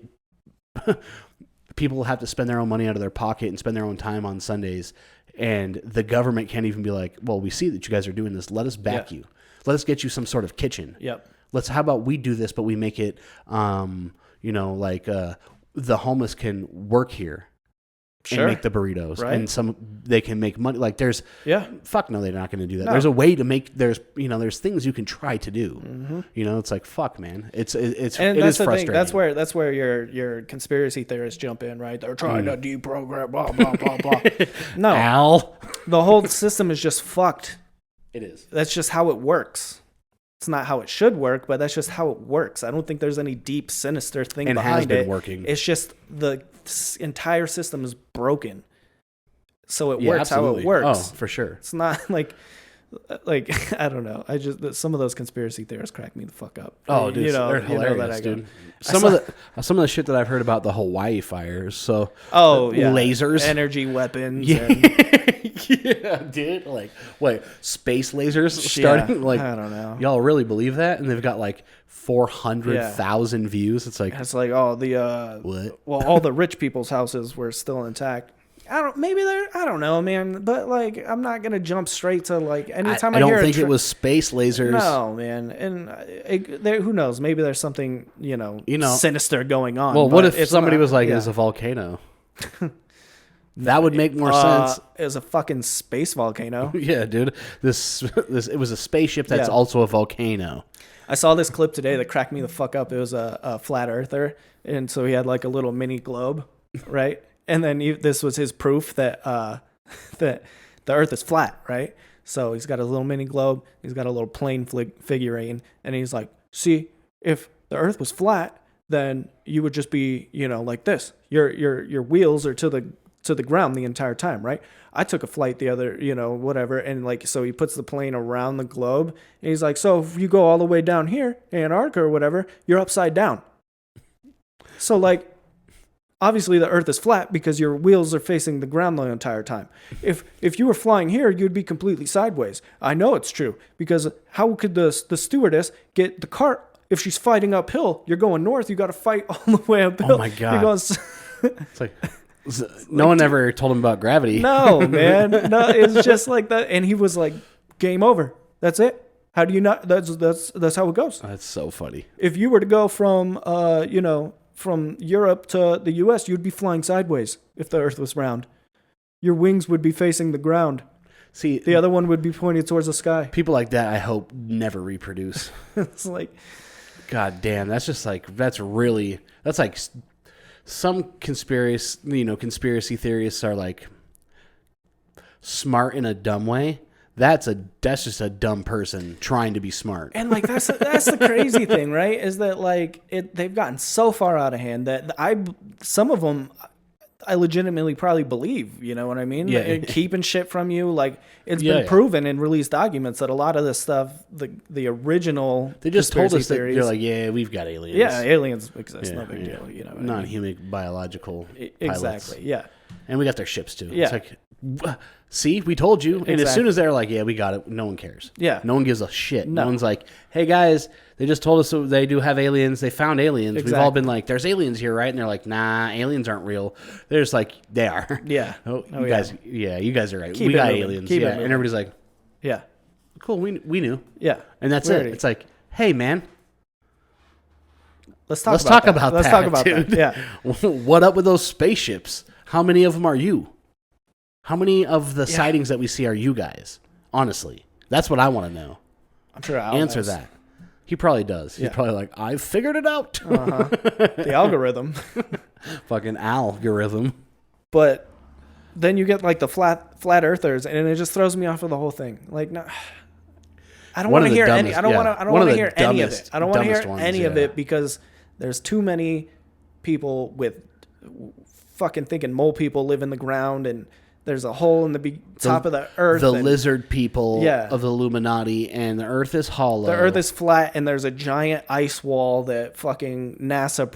S1: people have to spend their own money out of their pocket and spend their own time on Sundays. And the government can't even be well, we see that you guys are doing this. Let us back you. Let us get you some sort of kitchen.
S2: Yep.
S1: How about we do this, but we make it, the homeless can work here and make the burritos,
S2: Right.
S1: and they can make money. Like there's,
S2: Yeah.
S1: fuck no, they're not going to do that.
S2: No.
S1: There's a way to make. There's things you can try to do. It's like fuck, man. It
S2: And
S1: is
S2: that's the
S1: frustrating.
S2: thing. That's where your conspiracy theorists jump in, right? They're trying to deprogram, blah blah blah blah. No,
S1: Al,
S2: the whole system is just fucked.
S1: it is.
S2: That's just how it works. It's not how it should work, but that's just how it works. I don't think there's any deep, sinister thing
S1: And
S2: behind
S1: has been
S2: it.
S1: working.
S2: It's just the entire system is broken, so it works
S1: absolutely.
S2: how it works.
S1: Oh, for sure.
S2: It's not like I don't know. Some of those conspiracy theorists crack me the fuck up.
S1: Oh, dude, they're hilarious, dude. Some of the shit that I've heard about the Hawaii fires. So lasers,
S2: energy weapons.
S1: Yeah.
S2: And,
S1: Yeah, dude. Like, wait, space lasers starting?
S2: Yeah,
S1: like,
S2: I don't know.
S1: Y'all really believe that? And they've got like 400,000 views. It's like,
S2: it's like
S1: what?
S2: Well, all the rich people's houses were still intact. I don't know, man. But like, I'm not gonna jump straight to like anytime I
S1: don't
S2: hear
S1: think it was space lasers.
S2: No, man. And who knows? Maybe there's something sinister going on.
S1: Well, what if somebody was like,
S2: yeah.
S1: "It's a volcano"? That would make more sense.
S2: It was a fucking space volcano.
S1: Yeah, dude. This it was a spaceship that's
S2: Yeah.
S1: also a volcano.
S2: I saw this clip today that cracked me the fuck up. It was a flat earther, and so he had like a little mini globe, right? And then this was his proof that that the Earth is flat, right? So he's got a little mini globe, he's got a little plane figurine, and he's like, "See, if the Earth was flat, then you would just be, like this. Your wheels are to the ground the entire time, right? I took a flight the other, whatever, and like, so he puts the plane around the globe, and he's like, so if you go all the way down here, Antarctica or whatever, you're upside down. So like, obviously the Earth is flat because your wheels are facing the ground the entire time. If you were flying here, you'd be completely sideways. I know it's true, because how could the stewardess get the cart if she's fighting uphill? You're going north, you got to fight all the way uphill.
S1: Oh my God. It's like, no one ever told him about gravity.
S2: No, man. No, it's just like that. And he was like, game over. That's it. How do you not? That's how it goes.
S1: That's so funny.
S2: If you were to go from from Europe to the US, you'd be flying sideways if the Earth was round. Your wings would be facing the ground.
S1: See,
S2: The other one would be pointed towards the sky.
S1: people like that, I hope, never reproduce.
S2: It's like,
S1: God damn, that's just like, that's like some conspiracy theorists are like smart in a dumb way. That's just a dumb person trying to be smart.
S2: and like that's the crazy thing, right? Is that like they've gotten so far out of hand that some of them I legitimately probably believe. You know what I mean?
S1: Yeah.
S2: And keeping shit from you, like it's
S1: Yeah,
S2: been
S1: yeah.
S2: proven in released documents that a lot of this stuff, the original,
S1: They just told us that
S2: theories,
S1: they're like, yeah, we've got aliens.
S2: yeah, aliens exist,
S1: Yeah,
S2: no big
S1: yeah.
S2: deal. You know, what I mean?
S1: Non-human biological pilots.
S2: Exactly. Yeah.
S1: And we got their ships too.
S2: Yeah.
S1: It's like, see, we told you. And as
S2: Exactly.
S1: soon as they're like, yeah, we got it, no one cares.
S2: Yeah.
S1: No one gives a shit. No
S2: No.
S1: one's like, hey guys, they just told us that they do have aliens. They found aliens. We've all
S2: Exactly.
S1: been like, there's aliens here, right? And they're like, nah, aliens aren't real. They're just like, they are.
S2: Yeah.
S1: Oh,
S2: Oh,
S1: you
S2: yeah.
S1: guys, you guys are right.
S2: Keep
S1: we
S2: it
S1: got
S2: moving.
S1: aliens.
S2: Keep it
S1: Yeah.
S2: moving.
S1: And everybody's like,
S2: Yeah.
S1: cool, we knew.
S2: Yeah.
S1: And that's
S2: We
S1: it.
S2: already-
S1: It's like, hey man,
S2: Let's talk
S1: let's
S2: about
S1: talk
S2: that.
S1: about
S2: Let's
S1: that,
S2: talk about
S1: dude.
S2: that. Yeah.
S1: What up with those spaceships? How many of them are you? How many of the sightings that we see are you guys? Honestly, that's what I want to know.
S2: I'm sure Al
S1: Answer
S2: knows.
S1: that. He probably does. He's
S2: Yeah.
S1: probably like, I figured it out.
S2: The algorithm.
S1: Fucking algorithm.
S2: But then you get like the flat earthers, and it just throws me off of the whole thing. Like, no, I don't
S1: One
S2: want
S1: of
S2: to
S1: the
S2: hear any.
S1: dumbest-
S2: I don't
S1: yeah.
S2: want to. I don't
S1: One of
S2: want to
S1: the
S2: hear any of
S1: dumbest-
S2: it. I don't want to hear
S1: dumbest ones,
S2: any of
S1: yeah.
S2: it because there's too many people with fucking thinking mole people live in the ground, and there's a hole in the top of the earth.
S1: The
S2: and
S1: lizard people
S2: Yeah.
S1: of the Illuminati, and the Earth is hollow.
S2: the earth is flat, and there's a giant ice wall that fucking NASA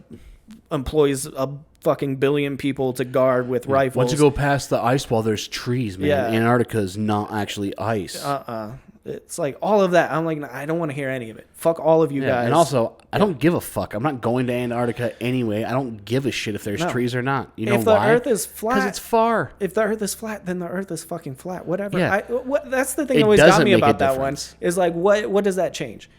S2: employs a fucking billion people to guard with rifles.
S1: Once you go past the ice wall, there's trees, man.
S2: Yeah.
S1: Antarctica is not actually ice.
S2: It's like all of that. I'm like, I don't want to hear any of it. Fuck all of you
S1: Yeah,
S2: guys.
S1: and also, I don't give a fuck. I'm not going to Antarctica anyway. I don't give a shit if there's
S2: No.
S1: trees or not. You know
S2: if the
S1: why?
S2: Earth is flat,
S1: Because it's far.
S2: if the Earth is flat, then the Earth is fucking flat. Whatever.
S1: Yeah.
S2: That's the thing
S1: It
S2: that always got
S1: doesn't
S2: me
S1: make a
S2: about that one.
S1: difference.
S2: Is like, what does that change?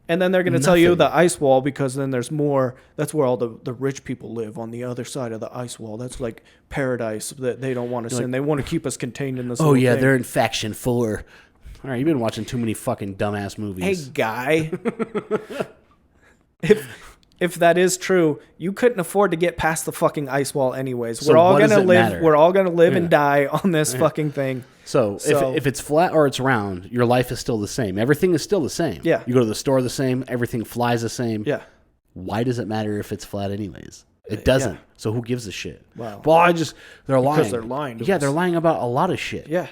S2: And then they're going to tell you the ice wall because then there's more. That's where all the rich people live on the other side of the ice wall. That's like paradise that they don't want us in. They want to keep us contained in this.
S1: Oh, yeah,
S2: thing.
S1: they're in Faction 4. All right, you've been watching too many fucking dumbass movies.
S2: Hey, guy. If that is true, you couldn't afford to get past the fucking ice wall anyways.
S1: So
S2: we're all gonna live.
S1: matter?
S2: We're all gonna live and die on this fucking thing.
S1: So if it's flat or it's round, your life is still the same. Everything is still the same.
S2: Yeah.
S1: You go to the store the same. Everything flies the same.
S2: Yeah.
S1: Why does it matter if it's flat anyways? It doesn't.
S2: Yeah.
S1: So who gives a shit?
S2: Wow.
S1: Well, they're lying.
S2: Because they're lying to us.
S1: They're lying about a lot of shit.
S2: Yeah.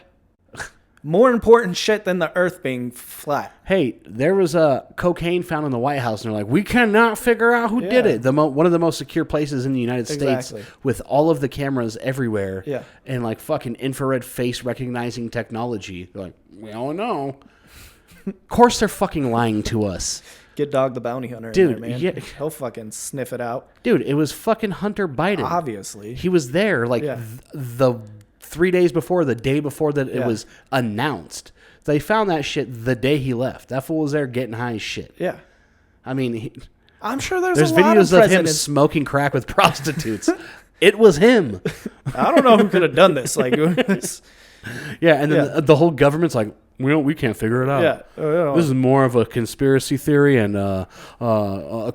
S2: More important shit than the Earth being flat.
S1: Hey, there was a cocaine found in the White House, and they're like, we cannot figure out who did it. One of the most secure places in the United States, with all of the cameras everywhere, and like fucking infrared face recognizing technology. They're like, we don't know. Of course, they're fucking lying to us.
S2: Get Dog the Bounty Hunter
S1: Dude,
S2: in there, man.
S1: yeah.
S2: He'll fucking sniff it out.
S1: Dude, it was fucking Hunter Biden.
S2: Obviously.
S1: He was there like the 3 days before, the day before that it was announced. They found that shit the day he left. That fool was there getting high as shit.
S2: Yeah.
S1: I mean,
S2: I'm sure there's
S1: videos
S2: a lot of
S1: him smoking crack with prostitutes. It was him.
S2: I don't know who could have done this. Like,
S1: yeah, and then the whole government's like, we can't figure it out.
S2: Yeah,
S1: this is more of a conspiracy theory and a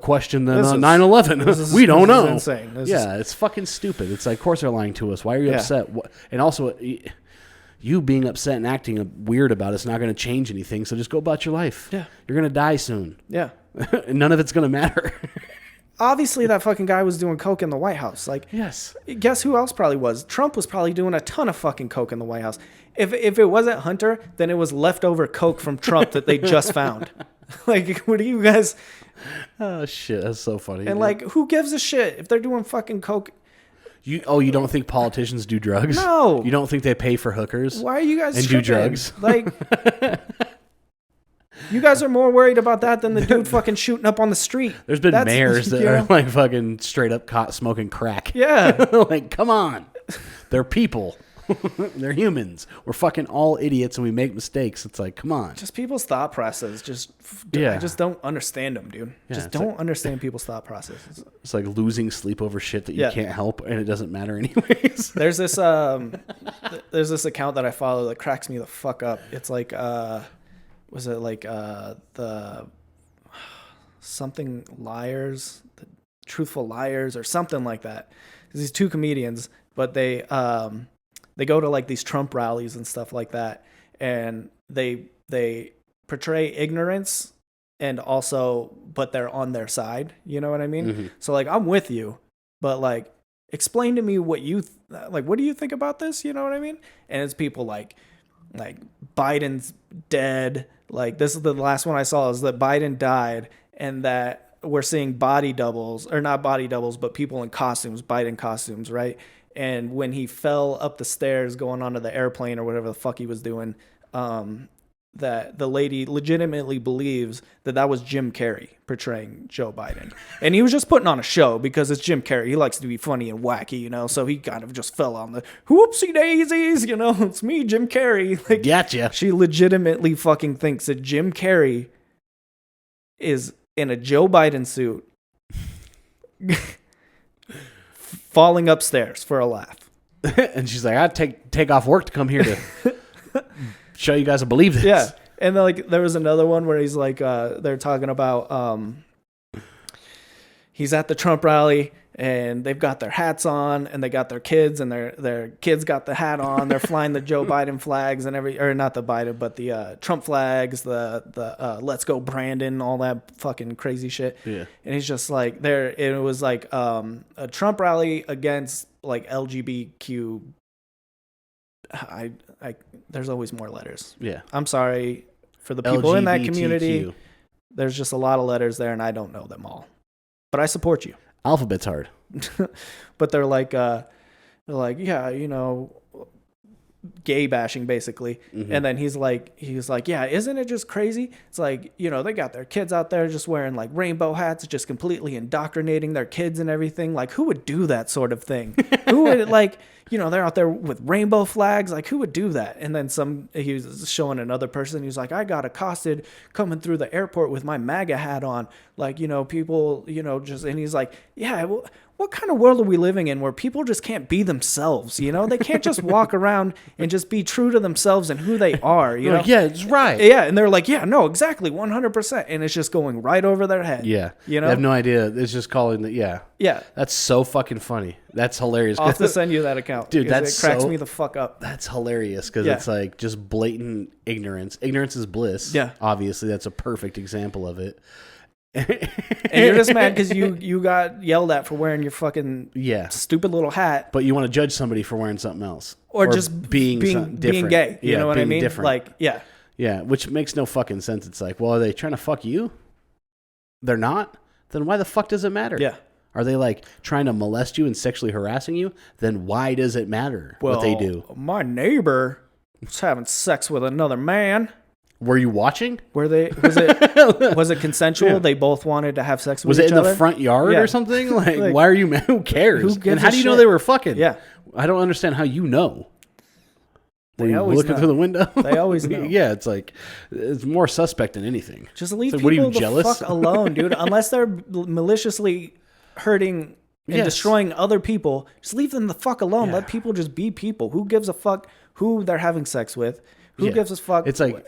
S1: question than 9/11. We don't know.
S2: This is insane.
S1: It's fucking stupid. It's like, of course they're lying to us. Why are you upset? And also, you being upset and acting weird about it's not going to change anything. So just go about your life.
S2: Yeah,
S1: you're going to die soon.
S2: Yeah,
S1: and none of it's going to matter.
S2: Obviously, that fucking guy was doing coke in the White House. Like,
S1: yes.
S2: Guess who else probably was? Trump was probably doing a ton of fucking coke in the White House. If it wasn't Hunter, then it was leftover coke from Trump that they just found. Like, what do you guys?
S1: Oh shit, that's so funny.
S2: And like, who gives a shit if they're doing fucking coke?
S1: You don't think politicians do drugs?
S2: No.
S1: You don't think they pay for hookers?
S2: Why are you guys
S1: and
S2: tripping?
S1: Do drugs?
S2: Like, you guys are more worried about that than the dude fucking shooting up on the street.
S1: There's been mayors that are like fucking straight up caught smoking crack.
S2: Yeah.
S1: Like, come on. They're people. They're humans. We're fucking all idiots and we make mistakes. It's like, come on.
S2: Just people's thought process. I just don't understand them, dude. Just don't understand people's thought processes.
S1: It's like losing sleep over shit that you can't help and it doesn't matter anyways.
S2: There's this account that I follow that cracks me the fuck up. It's like was it like the something liars, the truthful liars or something like that. These two comedians, but they go to like these Trump rallies and stuff like that, and they portray ignorance and also, but they're on their side. You know what I mean? Mm-hmm. So like, I'm with you, but like, explain to me what you what do you think about this? You know what I mean? And it's people like Biden's dead. Like, this is the last one I saw is that Biden died and that we're seeing body doubles, or not body doubles, but people in costumes, Biden costumes, right? And when he fell up the stairs going onto the airplane or whatever the fuck he was doing, that the lady legitimately believes that was Jim Carrey portraying Joe Biden. And he was just putting on a show because it's Jim Carrey. He likes to be funny and wacky, you know, so he kind of just fell on the whoopsie daisies, you know, it's me, Jim Carrey. Like,
S1: gotcha.
S2: She legitimately fucking thinks that Jim Carrey is in a Joe Biden suit falling upstairs for a laugh.
S1: And she's like, I'd take off work to come here to show you guys I believe this.
S2: Yeah. And then, like, there was another one where he's like, they're talking about, he's at the Trump rally and they've got their hats on and they got their kids and their kids got the hat on. They're flying the Joe Biden flags and or not the Biden, but the Trump flags, the Let's Go Brandon, all that fucking crazy shit.
S1: Yeah.
S2: And he's just like, it was like a Trump rally against like LGBTQ. There's always more letters.
S1: Yeah.
S2: I'm sorry for the people in that
S1: LGBTQ.
S2: community. There's just a lot of letters there and I don't know them all. But I support you.
S1: Alphabet's hard.
S2: But they're like, yeah, you know, gay bashing basically. And then he's like, yeah, isn't it just crazy? It's like, you know, they got their kids out there just wearing like rainbow hats, just completely indoctrinating their kids and everything. Like, who would do that sort of thing? Who would, like, you know, they're out there with rainbow flags. Like, who would do that? And then he was showing another person. He was like, I got accosted coming through the airport with my MAGA hat on. Like, you know, people, you know, just, and he's like, yeah, well, what kind of world are we living in where people just can't be themselves? You know, they can't just walk around and just be true to themselves and who they are. You know,
S1: yeah, it's right.
S2: Yeah, and they're like, yeah, no, exactly, 100%, and it's just going right over their head.
S1: Yeah,
S2: you know,
S1: they have no idea. It's just calling the
S2: yeah.
S1: That's so fucking funny. That's hilarious.
S2: I'll have to send you that account,
S1: dude. It cracks
S2: me the fuck up.
S1: That's hilarious because it's like just blatant ignorance. Ignorance is bliss.
S2: Yeah,
S1: obviously, that's a perfect example of it.
S2: And you're just mad because you got yelled at for wearing your fucking stupid little hat,
S1: but you want to judge somebody for wearing something else,
S2: or just being gay. You know what I mean?
S1: Different.
S2: Like, yeah,
S1: which makes no fucking sense. It's like, well, are they trying to fuck you? They're not. Then why the fuck does it matter?
S2: Yeah.
S1: Are they like trying to molest you and sexually harassing you? Then why does it matter what they do?
S2: My neighbor was having sex with another man.
S1: Were you watching?
S2: Was it consensual? Yeah. They both wanted to have sex with each other?
S1: Was it in the front yard or something? Like, why are you mad? Who cares? And how do you know they were fucking?
S2: Yeah.
S1: I don't understand how you know.
S2: They always
S1: looking through the window?
S2: They always know.
S1: Yeah, it's like, it's more suspect than anything.
S2: Just leave people the fuck alone, dude. Unless they're maliciously hurting and destroying other people, just leave them the fuck alone. Let people just be people. Who gives a fuck who they're having sex with? Who gives a fuck?
S1: It's like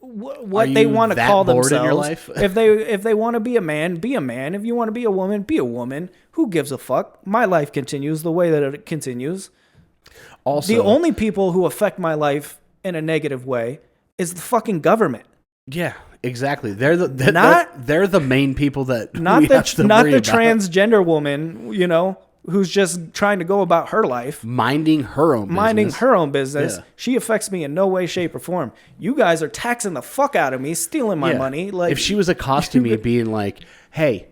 S2: what they want to call themselves.
S1: In your life?
S2: if they want to be a man, be a man. If you want to be a woman, be a woman. Who gives a fuck? My life continues the way that it continues. Also, the only people who affect my life in a negative way is the fucking government.
S1: Yeah, exactly. They're the main people that
S2: not the transgender woman, you know, who's just trying to go about her life, minding her own business. Yeah. She affects me in no way, shape, or form. You guys are taxing the fuck out of me, stealing my money. Like,
S1: if she was accosting me, being like, "Hey,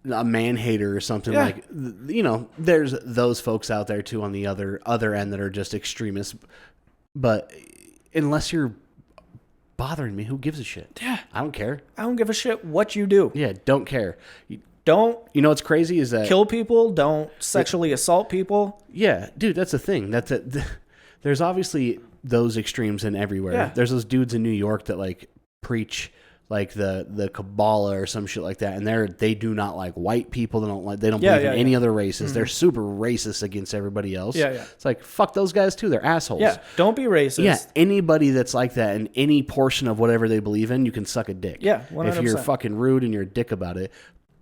S1: a man hater" or something, like, you know, there's those folks out there too on the other end that are just extremists. But unless you're bothering me, who gives a shit?
S2: Yeah,
S1: I don't care.
S2: I don't give a shit what you do.
S1: Yeah, don't care.
S2: Don't.
S1: You know what's crazy is that
S2: kill people. Don't sexually assault people.
S1: Yeah, dude, that's the thing. There's obviously those extremes in everywhere. Yeah. There's those dudes in New York that like preach like the Kabbalah or some shit like that, and they do not like white people. They don't believe in any other races. Mm-hmm. They're super racist against everybody else. Yeah. It's like, fuck those guys too. They're assholes.
S2: Yeah, don't be racist.
S1: Yeah, anybody that's like that in any portion of whatever they believe in, you can suck a dick.
S2: Yeah, 100%.
S1: If you're fucking rude and you're a dick about it,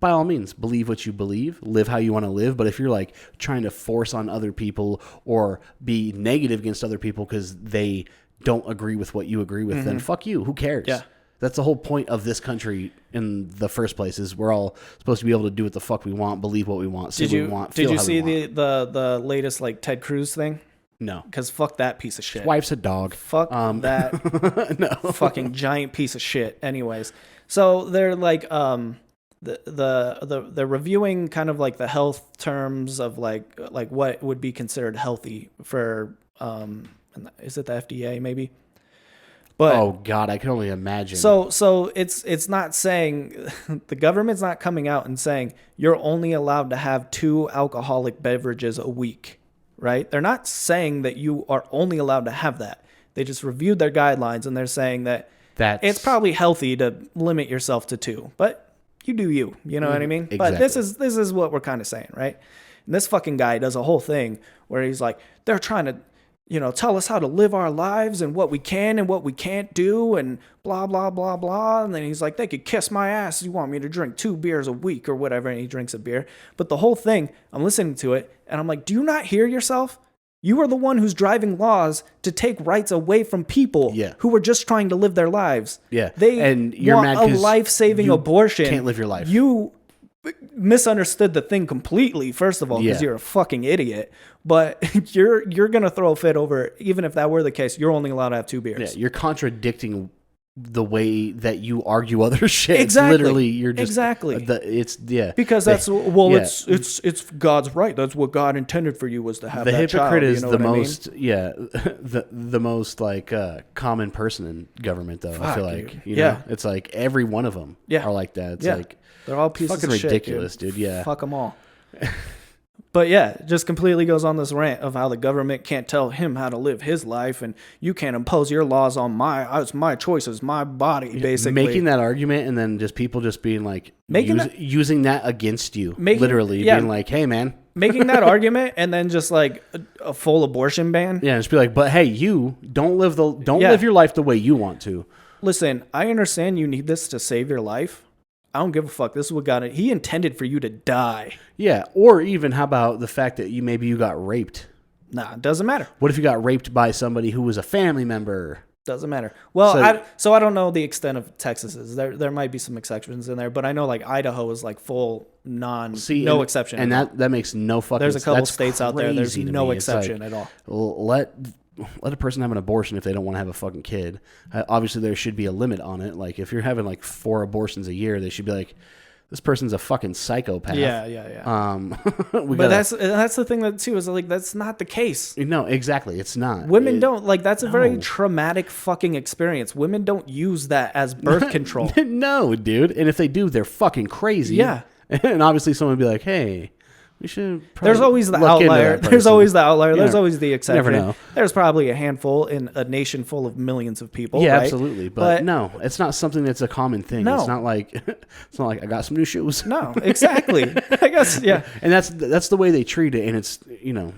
S1: by all means, believe what you believe, live how you want to live. But if you're like trying to force on other people or be negative against other people because they don't agree with what you agree with, then fuck you. Who cares? Yeah. That's the whole point of this country in the first place, is we're all supposed to be able to do what the fuck we want, believe what we want, say what we want, feel how we want.
S2: Did you see the latest like Ted Cruz thing?
S1: No.
S2: Because fuck that piece of shit.
S1: His wife's a dog.
S2: Fuck that fucking giant piece of shit. Anyways, so they're like they're reviewing kind of like the health terms of like what would be considered healthy for is it the FDA maybe? But
S1: oh God, I can only imagine.
S2: So it's not saying, the government's not coming out and saying you're only allowed to have 2 alcoholic beverages a week, right? They're not saying that you are only allowed to have that. They just reviewed their guidelines and they're saying that it's probably healthy to limit yourself to 2, but you do you. You know what I mean? Exactly. But this is what we're kind of saying, right? And this fucking guy does a whole thing where he's like, they're trying to, you know, tell us how to live our lives and what we can and what we can't do and blah, blah, blah, blah. And then he's like, they could kiss my ass. You want me to drink 2 beers a week or whatever. And he drinks a beer. But the whole thing, I'm listening to it and I'm like, do you not hear yourself? You are the one who's driving laws to take rights away from people who are just trying to live their lives.
S1: Yeah.
S2: And you're want a life-saving abortion.
S1: Can't live your life.
S2: You misunderstood the thing completely, first of all, because you're a fucking idiot. But you're going to throw a fit over, even if that were the case, you're only allowed to have 2 beers.
S1: Yeah, you're contradicting the way that you argue other shit.
S2: Exactly.
S1: It's literally, you're just
S2: exactly. Because that's it's God's right. That's what God intended for you, was to have
S1: the
S2: that
S1: hypocrite
S2: child. You
S1: is
S2: know
S1: the
S2: what
S1: most
S2: I mean?
S1: the most like common person in government though. I feel like
S2: dude.
S1: you know it's like every one of them are like that. It's like
S2: they're all pieces
S1: fucking
S2: of shit,
S1: ridiculous, dude. Yeah,
S2: fuck them all. But yeah, just completely goes on this rant of how the government can't tell him how to live his life, and you can't impose your laws on it's my choices, my body, basically.
S1: Making that argument, and then just people just being like using that against you, literally being like, "Hey, man."
S2: Making that argument, and then just like a full abortion ban.
S1: Yeah, just be like, "But hey, you don't live live your life the way you want to."
S2: Listen, I understand you need this to save your life. I don't give a fuck. This is what got it. He intended for you to die.
S1: Yeah, or even how about the fact that maybe you got raped?
S2: Nah, it doesn't matter.
S1: What if you got raped by somebody who was a family member?
S2: Doesn't matter. Well, so I don't know the extent of Texas's. There might be some exceptions in there, but I know like Idaho is like full no exception.
S1: And that makes no fucking sense.
S2: There's a couple states out there. There's no exception at all.
S1: Let a person have an abortion if they don't want to have a fucking kid. Obviously, there should be a limit on it. Like, if you're having like 4 abortions a year, they should be like, this person's a fucking psychopath.
S2: Yeah. But that's the thing that too is like that's not the case.
S1: No, exactly. It's not.
S2: Women don't like that's a very traumatic fucking experience. Women don't use that as birth control.
S1: No, dude. And if they do, they're fucking crazy.
S2: Yeah.
S1: And obviously, someone would be like, hey. We should.
S2: There's always the outlier. There's always the outlier. There's always the exception.
S1: Never know.
S2: There's probably a handful in a nation full of millions of people.
S1: Yeah,
S2: right?
S1: absolutely. But no, it's not something that's a common thing.
S2: No.
S1: It's not like I got some new shoes.
S2: No, exactly. I guess
S1: And that's the way they treat it. And it's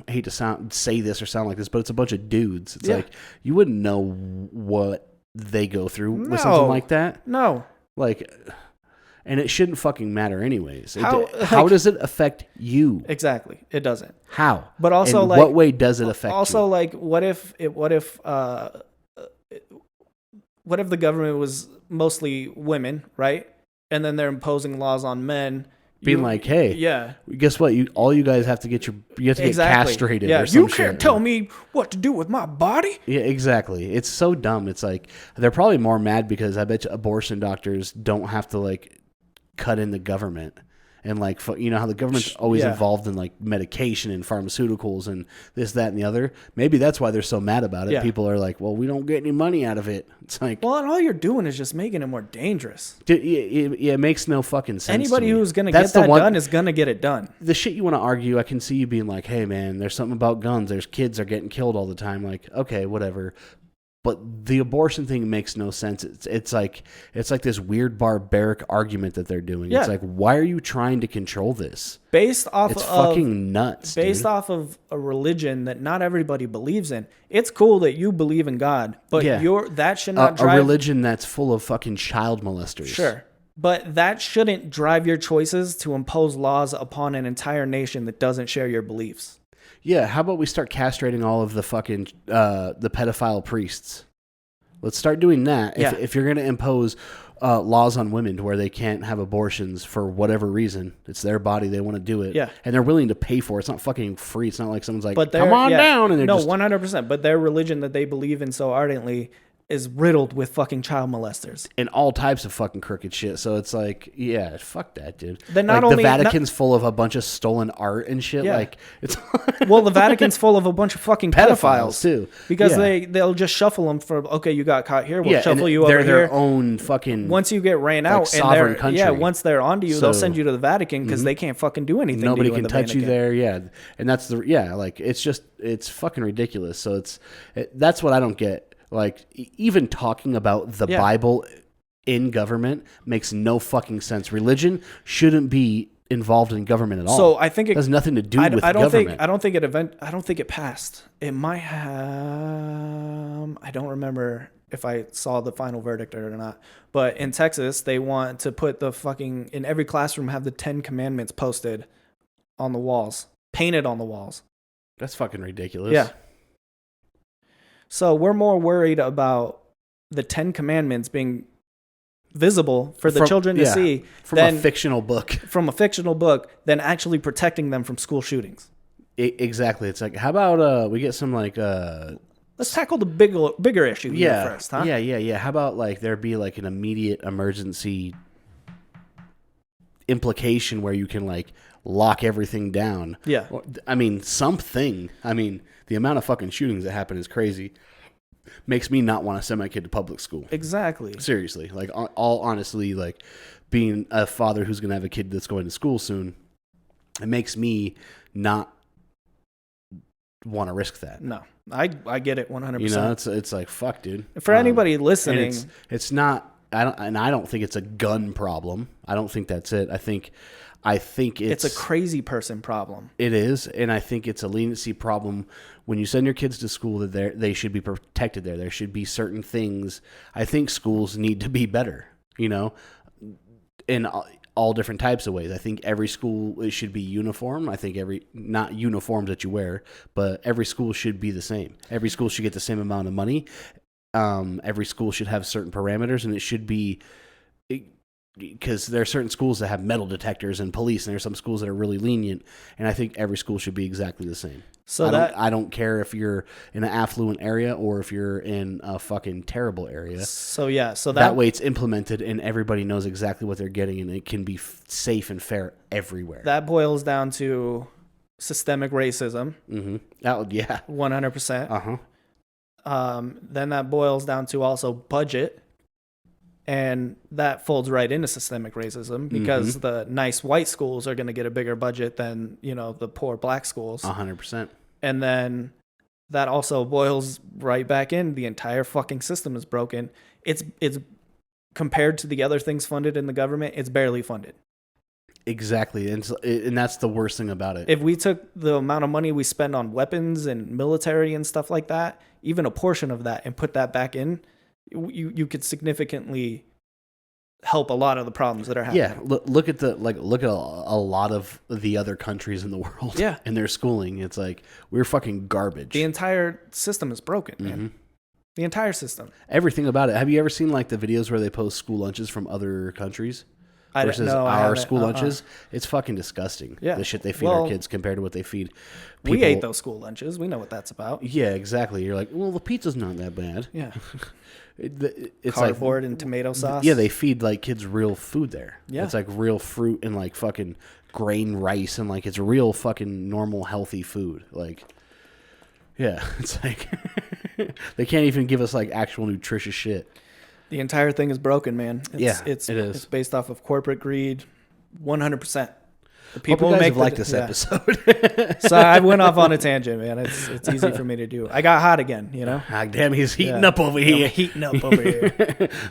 S1: I hate to say this or sound like this, but it's a bunch of dudes. It's like you wouldn't know what they go through with something like that.
S2: No.
S1: Like. And it shouldn't fucking matter anyways. How does it affect you?
S2: Exactly. It doesn't.
S1: How?
S2: But also,
S1: in
S2: like,
S1: what way does it affect you?
S2: Also, like, what if the government was mostly women, right? And then they're imposing laws on men.
S1: Being like, hey, guess what? You guys have to get get castrated.
S2: Yeah,
S1: or some
S2: you can't tell me what to do with my body.
S1: Yeah, exactly. It's so dumb. It's like they're probably more mad because I bet you abortion doctors don't have to like cut in the government and like how the government's always involved in like medication and pharmaceuticals and this, that, and the other. Maybe that's why they're so mad about it.
S2: Yeah.
S1: People are like, well, we don't get any money out of it. It's like,
S2: well, and all you're doing is just making it more dangerous.
S1: It makes no fucking sense.
S2: Anybody who's gonna get that done is gonna get it done.
S1: The shit you want to argue, I can see you being like, hey man, there's something about guns. There's kids are getting killed all the time. Like, okay, whatever. But the abortion thing makes no sense. It's like this weird barbaric argument that they're doing.
S2: Yeah.
S1: It's like, why are you trying to control this?
S2: It's
S1: fucking nuts.
S2: Based off of a religion that not everybody believes in. It's cool that you believe in God, but that should not drive
S1: a religion that's full of fucking child molesters.
S2: Sure. But that shouldn't drive your choices to impose laws upon an entire nation that doesn't share your beliefs.
S1: Yeah, how about we start castrating all of the fucking the pedophile priests? Let's start doing that.
S2: Yeah.
S1: If you're going to impose laws on women to where they can't have abortions for whatever reason, it's their body, they want to do it.
S2: Yeah.
S1: And they're willing to pay for it. It's not fucking free. It's not like someone's like,
S2: come
S1: on down. And they're
S2: 100%. But their religion that they believe in so ardently is riddled with fucking child molesters
S1: and all types of fucking crooked shit. So it's like, yeah, fuck that, dude.
S2: Then
S1: the Vatican's full of a bunch of stolen art and shit.
S2: Yeah.
S1: Like it's
S2: well, the Vatican's full of a bunch of fucking pedophiles
S1: too,
S2: because they'll just shuffle them for you got caught here, we'll shuffle you over here.
S1: They're their own fucking.
S2: Once you get ran out,
S1: sovereign country.
S2: Once they're onto you, they'll send you to the Vatican because they can't fucking do anything.
S1: Nobody
S2: to you
S1: can touch you there. Yeah, and that's like it's fucking ridiculous. So that's what I don't get. Like, even talking about the Bible in government makes no fucking sense. Religion shouldn't be involved in government at all.
S2: So I think
S1: it has nothing to do with government.
S2: I don't think it passed. It might have. I don't remember if I saw the final verdict or not. But in Texas, they want to put in every classroom have the 10 Commandments posted on the walls, painted on the walls.
S1: That's fucking ridiculous.
S2: Yeah. So we're more worried about the 10 Commandments being visible for the children to see
S1: from a fictional book.
S2: From a fictional book than actually protecting them from school shootings.
S1: Exactly. It's like, how about we get some like
S2: Let's tackle the bigger issue here first, huh?
S1: Yeah. How about like there be like an immediate emergency implication where you can like lock everything down?
S2: Yeah.
S1: I mean, something. I mean, the amount of fucking shootings that happen is crazy. Makes me not want to send my kid to public school.
S2: Exactly.
S1: Seriously. Like, all honestly, like, being a father who's going to have a kid that's going to school soon, it makes me not want to risk that.
S2: No. I get it 100%.
S1: You know, it's like, fuck, dude.
S2: For anybody listening,
S1: it's not. I don't think it's a gun problem. I don't think that's it. I think it's
S2: a crazy person problem.
S1: It is, and I think it's a leniency problem. When you send your kids to school, that they should be protected there. There should be certain things. I think schools need to be better, you know, in all different types of ways. I think every school it should be uniform. I think not uniforms that you wear, but every school should be the same. Every school should get the same amount of money. Every school should have certain parameters, and it should be, because there are certain schools that have metal detectors and police, and there are some schools that are really lenient, and I think every school should be exactly the same. So I don't care if you're in an affluent area or if you're in a fucking terrible area.
S2: So
S1: that way it's implemented and everybody knows exactly what they're getting, and it can be safe and fair everywhere.
S2: That boils down to systemic racism.
S1: Mm-hmm.
S2: 100%. Then that boils down to also budget. And that folds right into systemic racism because the nice white schools are going to get a bigger budget than, you know, the poor black schools.
S1: 100%.
S2: And then that also boils right back in. The entire fucking system is broken. It's compared to the other things funded in the government, it's barely funded.
S1: Exactly. And that's the worst thing about it.
S2: If we took the amount of money we spend on weapons and military and stuff like that, even a portion of that, and put that back in, you could significantly help a lot of the problems that are happening.
S1: Yeah, look at a lot of the other countries in the world.
S2: Yeah,
S1: and their schooling, it's like we're fucking garbage.
S2: The entire system is broken, man. The entire system.
S1: Everything about it. Have you ever seen like the videos where they post school lunches from other countries versus our school lunches? It's fucking disgusting. Yeah, the shit they feed our kids compared to what they feed people.
S2: We ate those school lunches. We know what that's about.
S1: Yeah, exactly. You're like, well, the pizza's not that bad.
S2: Yeah.
S1: It's
S2: cardboard and tomato sauce.
S1: Yeah, they feed like kids real food there.
S2: Yeah, it's
S1: like real fruit and like fucking grain rice and like it's real fucking normal healthy food. Like, yeah, it's like they can't even give us like actual nutritious shit.
S2: The entire thing is broken, man.
S1: It is.
S2: It's based off of corporate greed, 100%.
S1: The people who have liked this episode.
S2: So I went off on a tangent, man. It's easy for me to do. I got hot again, you know.
S1: Ah, damn, he's heating up over here.
S2: Heating up over here.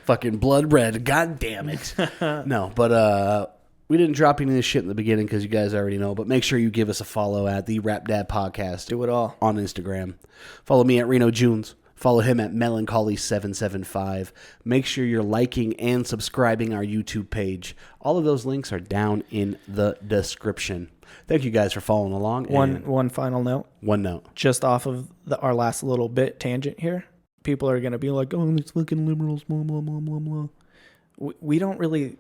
S1: Fucking blood red. God damn it. No, but we didn't drop any of this shit in the beginning because you guys already know. But make sure you give us a follow at the Rap Dad Podcast.
S2: Do it all
S1: on Instagram. Follow me at Reno Junes. Follow him at Melancholys775. Make sure you're liking and subscribing our YouTube page. All of those links are down in the description. Thank you guys for following along.
S2: One final note.
S1: One note.
S2: Just off of our last little bit tangent here, people are going to be like, oh, these fucking liberals, blah, blah, blah, blah, blah. We don't really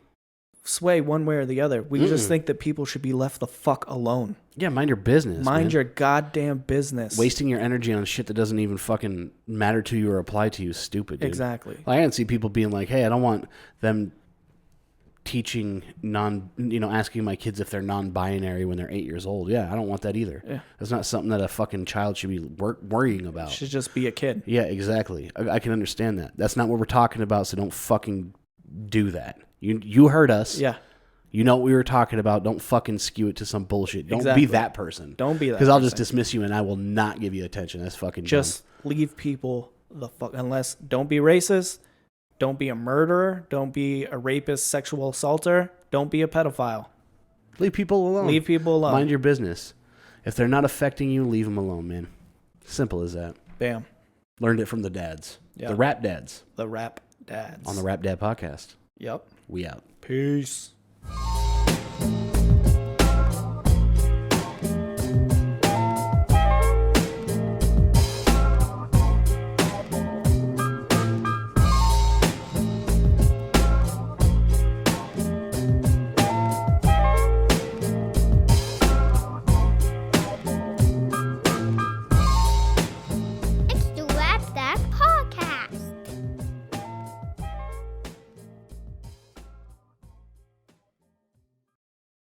S2: sway one way or the other. We just think that people should be left the fuck alone.
S1: Yeah, mind your business.
S2: Mind your goddamn business.
S1: Wasting your energy on shit that doesn't even fucking matter to you or apply to you is stupid, dude.
S2: Exactly.
S1: I can see people being like, hey, I don't want them teaching asking my kids if they're non-binary when they're 8 years old. Yeah, I don't want that either.
S2: Yeah.
S1: That's not something that a fucking child should be worrying about.
S2: Should just be a kid.
S1: Yeah, exactly. I can understand that. That's not what we're talking about, so don't fucking do that. You heard us.
S2: Yeah.
S1: You know what we were talking about. Don't fucking skew it to some bullshit. Don't be that person.
S2: Don't be that person.
S1: Because I'll just dismiss you and I will not give you attention. That's fucking
S2: just
S1: dumb.
S2: Leave people the fuck. Unless, don't be racist. Don't be a murderer. Don't be a rapist, sexual assaulter. Don't be a pedophile.
S1: Leave people alone.
S2: Leave people alone.
S1: Mind your business. If they're not affecting you, leave them alone, man. Simple as that.
S2: Bam.
S1: Learned it from the dads.
S2: Yep.
S1: The rap dads.
S2: The rap dads.
S1: On the Rap Dad Podcast.
S2: Yep.
S1: We out.
S2: Peace.